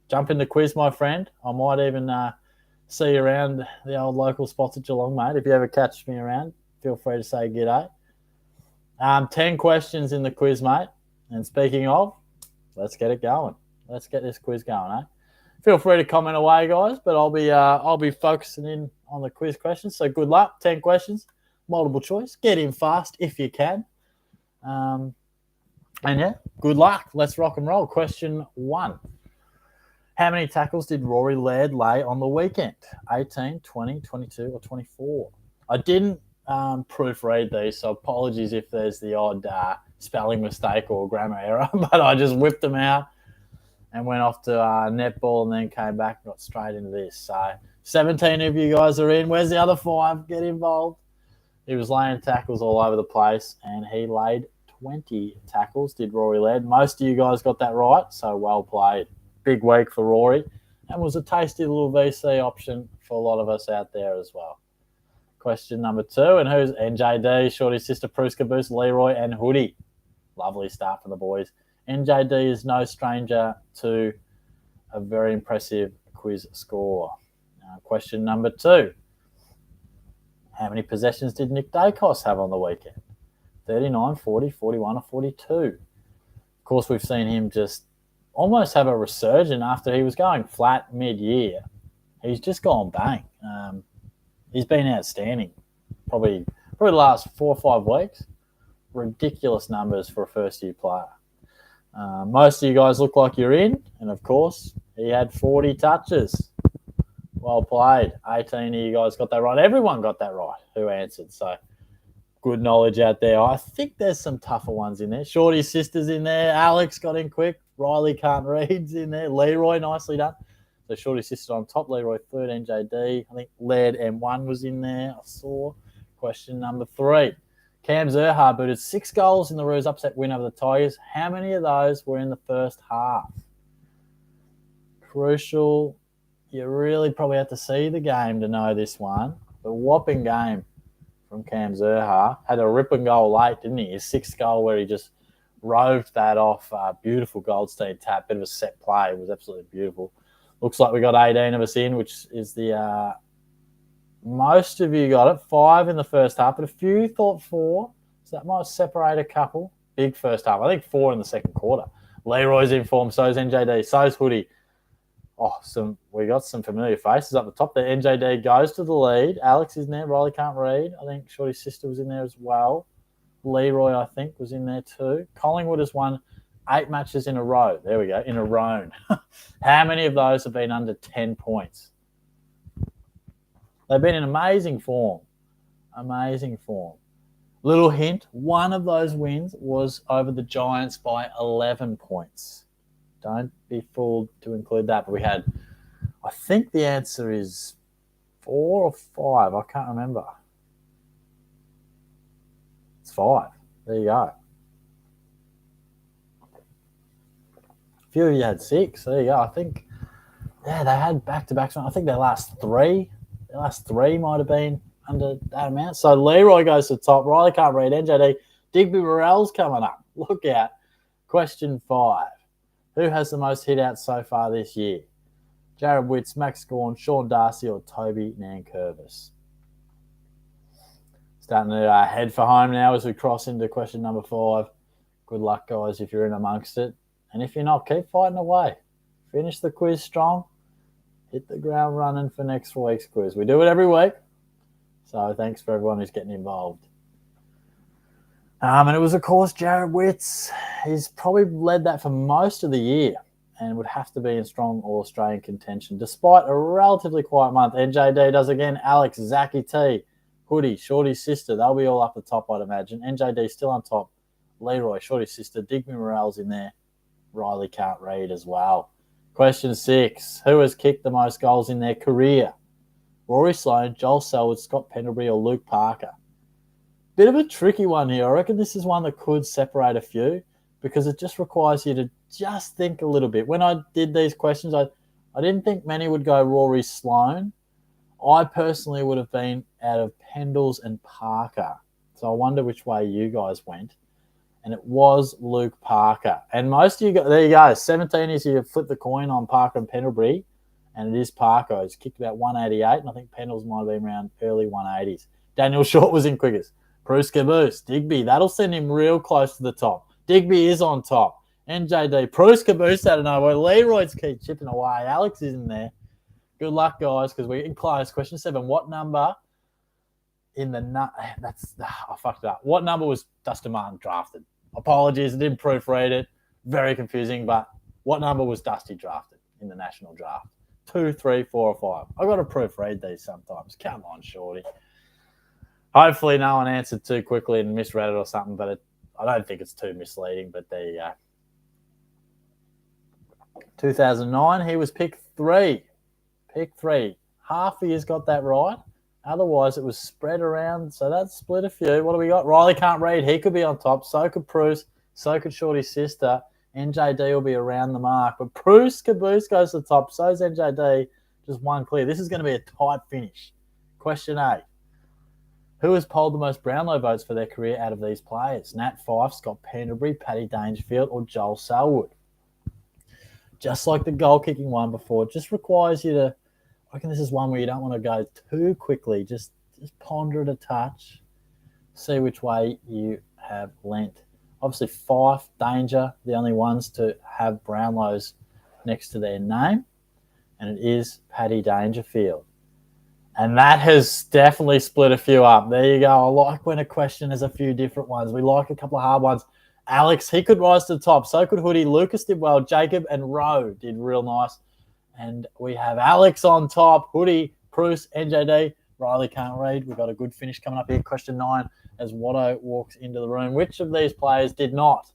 Jump in the quiz, my friend. I might even see you around the old local spots at Geelong, mate. If you ever catch me around, feel free to say g'day. 10 questions in the quiz, mate. And speaking of, let's get it going. Let's get this quiz going, eh? Feel free to comment away, guys, but I'll be focusing in on the quiz questions. So good luck. 10 questions, multiple choice. Get in fast if you can. And yeah, good luck. Let's rock and roll. Question 1. How many tackles did Rory Laird lay on the weekend? 18, 20, 22, or 24? I didn't proofread these, so apologies if there's the odd spelling mistake or grammar error, but I just whipped them out and went off to netball and then came back and got straight into this. So 17 of you guys are in. Where's the other 5? Get involved. He was laying tackles all over the place, and he laid 20 tackles, did Rory Laird. Most of you guys got that right, so well played. Big week for Rory, and was a tasty little VC option for a lot of us out there as well. Question number 2, and who's NJD, Shorty's sister, Pruska Boost, Leroy, and Hoodie. Lovely start for the boys. NJD is no stranger to a very impressive quiz score. Question number 2. How many possessions did Nick Dacos have on the weekend? 39, 40, 41, or 42? Of course, we've seen him just almost have a resurgence after he was going flat mid-year. He's just gone bang. He's been outstanding. Probably the last 4 or 5 weeks. Ridiculous numbers for a first-year player. Most of you guys look like you're in, and of course, he had 40 touches. Well played. 18 of you guys got that right. Everyone got that right who answered. So good knowledge out there. I think there's some tougher ones in there. Shorty's sister's in there. Alex got in quick. Riley can't read's in there. Leroy, nicely done. So Shorty's sister on top. Leroy third. NJD. I think Laird M1 was in there. I saw. Question number 3. Cam Zerha booted 6 goals in the Roos upset win over the Tigers. How many of those were in the first half? Crucial. You really probably have to see the game to know this one. The whopping game from Cam Zerha. Had a rip and goal late, didn't he? His 6th goal where he just roved that off. Beautiful Goldstein tap. Bit of a set play. It was absolutely beautiful. Looks like we got 18 of us in, which is the most of you got it. 5 in the first half, but a few thought 4. So that might separate a couple. Big first half. I think 4 in the second quarter. Leroy's in form. So's NJD. So's Hoodie. We got some familiar faces up the top there. NJD goes to the lead. Alex is in there. Riley can't read. I think Shorty's sister was in there as well. Leroy, I think, was in there too. Collingwood has won 8 matches in a row. There we go, in a row. How many of those have been under 10 points? They've been in amazing form. Amazing form. Little hint, one of those wins was over the Giants by 11 points. Don't be fooled to include that. But we had, I think the answer is 4 or 5. I can't remember. It's 5. There you go. A few of you had 6. There you go. I think, they had back-to-backs. I think their last 3 might have been under that amount. So Leroy goes to the top. Riley can't read. NJD. Digby Morell's coming up. Look out. Question 5. Who has the most hit-outs so far this year? Jared Witts, Max Gawn, Sean Darcy, or Toby Nankervis? Starting to head for home now as we cross into question number 5. Good luck, guys, if you're in amongst it. And if you're not, keep fighting away. Finish the quiz strong. Hit the ground running for next week's quiz. We do it every week. So thanks for everyone who's getting involved. And it was, of course, Jared Witts. He's probably led that for most of the year and would have to be in strong All-Australian contention. Despite a relatively quiet month, NJD does again. Alex, Zachy T, Hoodie, Shorty's sister. They'll be all up the top, I'd imagine. NJD still on top. Leroy, Shorty's sister. Digby Morell's in there. Riley can't read as well. Question 6. Who has kicked the most goals in their career? Rory Sloane, Joel Selwood, Scott Pendlebury, or Luke Parker? Bit of a tricky one here. I reckon this is one that could separate a few because it just requires you to just think a little bit. When I did these questions, I didn't think many would go Rory Sloane. I personally would have been out of Pendles and Parker. So I wonder which way you guys went. And it was Luke Parker. And most of you, there you go. 17 is you flip the coin on Parker and Pendlebury. And it is Parker. He's kicked about 188. And I think Pendles might have been around early 180s. Daniel Short was in quickest. Bruce Caboose. Digby. That'll send him real close to the top. Digby is on top. NJD. Bruce Caboose out of nowhere. Leroy's keep chipping away. Alex is in there. Good luck, guys, because we're getting close. Question 7. What number in the... I fucked it up. What number was Dustin Martin drafted? Apologies, I didn't proofread it. Very confusing, but what number was Dusty drafted in the national draft? 2, 3, 4, or 5? I've got to proofread these sometimes. Come on, Shorty. Hopefully no one answered too quickly and misread it or something, but I don't think it's too misleading, but there you go. 2009, he was pick 3. Pick 3. Half of you's got that right. Otherwise, it was spread around, so that's split a few. What do we got? Riley can't read. He could be on top. So could Bruce. So could Shorty's sister. NJD will be around the mark. But Bruce Caboose goes to the top. So is NJD. Just one clear. This is going to be a tight finish. Question 8. Who has polled the most Brownlow votes for their career out of these players? Nat Fyfe, Scott Pendlebury, Paddy Dangerfield, or Joel Selwood? Just like the goal-kicking one before, it just requires you to... I reckon this is one where you don't want to go too quickly. Just ponder it a touch. See which way you have lent. Obviously, Fyfe, Danger, the only ones to have Brownlows next to their name. And it is Paddy Dangerfield. And that has definitely split a few up. There you go. I like when a question has a few different ones. We like a couple of hard ones. Alex, he could rise to the top. So could Hoodie. Lucas did well. Jacob and Rowe did real nice. And we have Alex on top, Hoodie, Bruce, NJD. Riley can't read. We've got a good finish coming up here. Question 9, as Watto walks into the room. Which of these players did not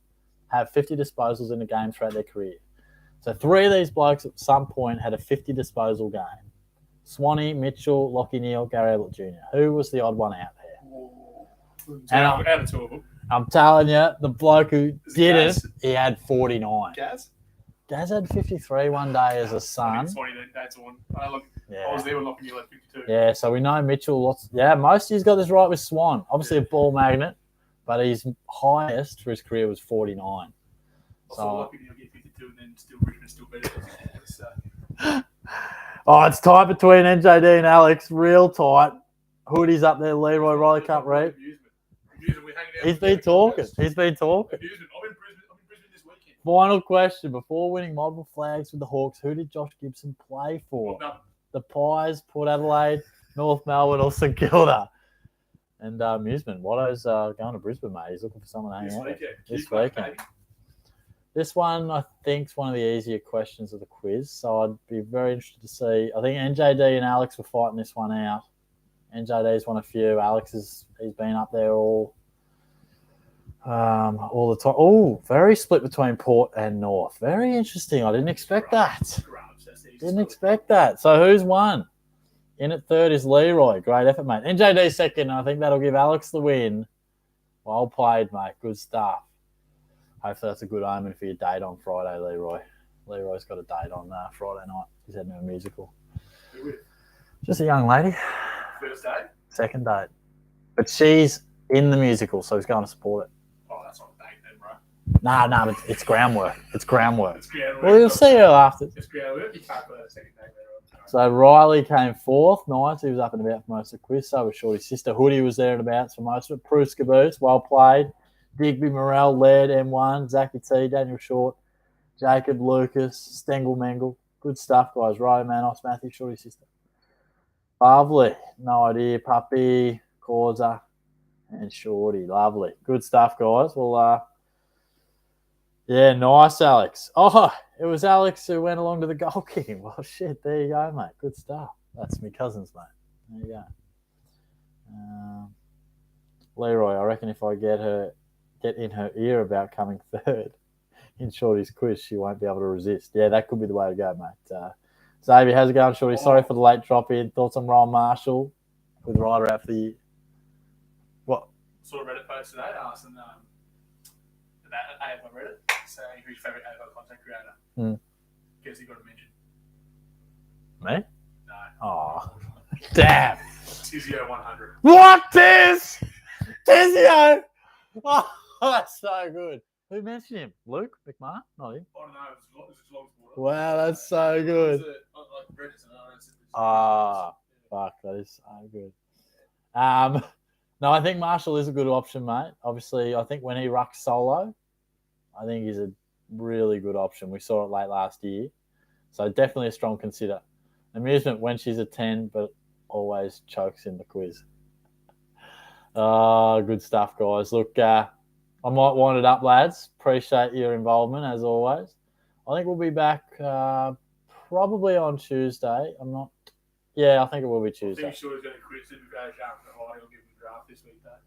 have 50 disposals in a game throughout their career? So 3 of these blokes at some point had a 50 disposal game. Swanee, Mitchell, Lockie Neal, Gary Ablett Jr. Who was the odd one out there? Out of 2 of them. I'm telling you, the bloke who didn't, he had 49. Gaz had 53 one day as a son. That's one. I was there when Lockie Neal had 52. Yeah, so we know Mitchell. Most of he's got this right with Swan. Obviously a ball magnet, but his highest for his career was 49. I saw Lockie Neal get 52 and then still Richmond still beat it. Oh, it's tight between NJD and Alex. Real tight. Hoodie's up there. Leroy Riley can't read. He's been talking. I'm in Brisbane this weekend. Final question. Before winning multiple flags with the Hawks, who did Josh Gibson play for? The Pies, Port Adelaide, North Melbourne, or St Kilda? And amusement. Watto's going to Brisbane, mate. He's looking for someone to hang out with this weekend. This one, I think, is one of the easier questions of the quiz. So I'd be very interested to see. I think NJD and Alex were fighting this one out. NJD's won a few. Alex he's been up there all the time. Oh, very split between Port and North. Very interesting. I didn't expect that. Didn't expect that. So who's won? In at third is Leroy. Great effort, mate. NJD second. I think that'll give Alex the win. Well played, mate. Good stuff. Hopefully that's a good omen for your date on Friday, Leroy. Leroy's got a date on Friday night. He's heading to a musical. Who with? Just a young lady. First date? Second date. But she's in the musical, so he's going to support it. Oh, that's not a date then, bro. No, but it's groundwork. It's groundwork. It's groundwork. Well, you'll see her after. It's groundwork. You can't put a second date later on. So Riley came fourth. Nice. He was up and about for most of the quiz. So was Shorty's sister. Hoodie was there and about for most of it. Bruce Caboose, well played. Digby, Morrell, Laird, M1, Zachy T, Daniel Short, Jacob, Lucas, Stengel, Mengel. Good stuff, guys. Riley, Manos, Matthew, Shorty's sister. Lovely. No idea. Puppy, Causa, and Shorty. Lovely. Good stuff, guys. Well, yeah, nice, Alex. Oh, it was Alex who went along to the goal kicking. Well, shit, there you go, mate. Good stuff. That's me cousins, mate. There you go. Leroy, I reckon if I get in her ear about coming third in Shorty's quiz, she won't be able to resist. Yeah, that could be the way to go, mate. Xavier, how's it going, Shorty? Sorry for the late drop in. Thoughts on Rowan Marshall with Ryder out for the year? What? saw a Reddit post today asking that AFL Reddit saying who's your favourite AFL content creator. Guess he got a mention. Me? No. Oh, damn. Tizio 100. What, Tiz? Tizio? Oh, that's so good. Who mentioned him? Luke McMahon? Not him. I don't know. It's just long sport. Wow, that's so good. Like Reddit. Ah, fuck, that is so good. No, I think Marshall is a good option, mate. Obviously, I think when he rucks solo, I think he's a really good option. We saw it late last year. So definitely a strong consider. Amusement when she's a 10, but always chokes in the quiz. Good stuff, guys. Look, I might wind it up, lads. Appreciate your involvement, as always. I think we'll be back probably on Tuesday. I think it will be Tuesday. I think sure he's going to quit Supercoach after He'll give him a draft this week, though.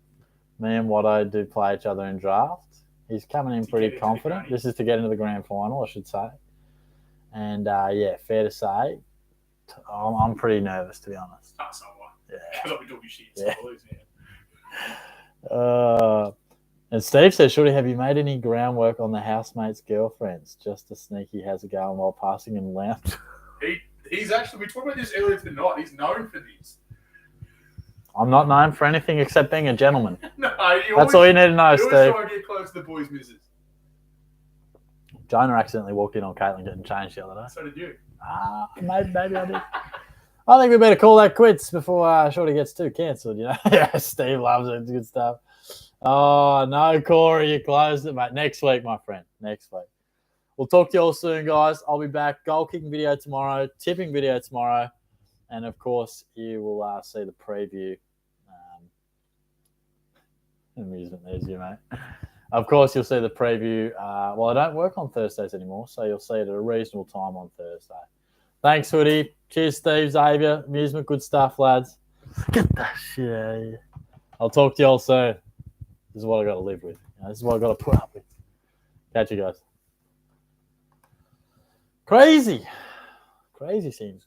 Me and Watto do play each other in draft. He's coming in pretty confident. This is to get into the grand final, I should say. And, fair to say, I'm pretty nervous, to be honest. That's not one. Yeah. Because I'll be talking shit. Yeah. So And Steve says, Shorty, have you made any groundwork on the housemates' girlfriends? Just a sneaky has a go while passing in the lounge. He's actually, we talked about this earlier tonight. He's known for this. I'm not known for anything except being a gentleman. No, That's all you need to know, Steve. You always try to get close to the boys' missus. Jonah accidentally walked in on Caitlin getting changed the other day. So did you. Maybe I did. I think we better call that quits before Shorty gets too cancelled, you know? Yeah, Steve loves it. It's good stuff. Oh, no, Corey, you closed it, mate. Next week, my friend. Next week. We'll talk to you all soon, guys. I'll be back. Goal kicking video tomorrow. Tipping video tomorrow. And, of course, you will see the preview. Amusement, there's you, mate. Of course, you'll see the preview. I don't work on Thursdays anymore, so you'll see it at a reasonable time on Thursday. Thanks, Hoodie. Cheers, Steve, Xavier. Amusement, good stuff, lads. Get that shit out of here. I'll talk to you all soon. This is what I got to live with. This is what I got to put up with. Catch you guys. Crazy. Crazy scenes.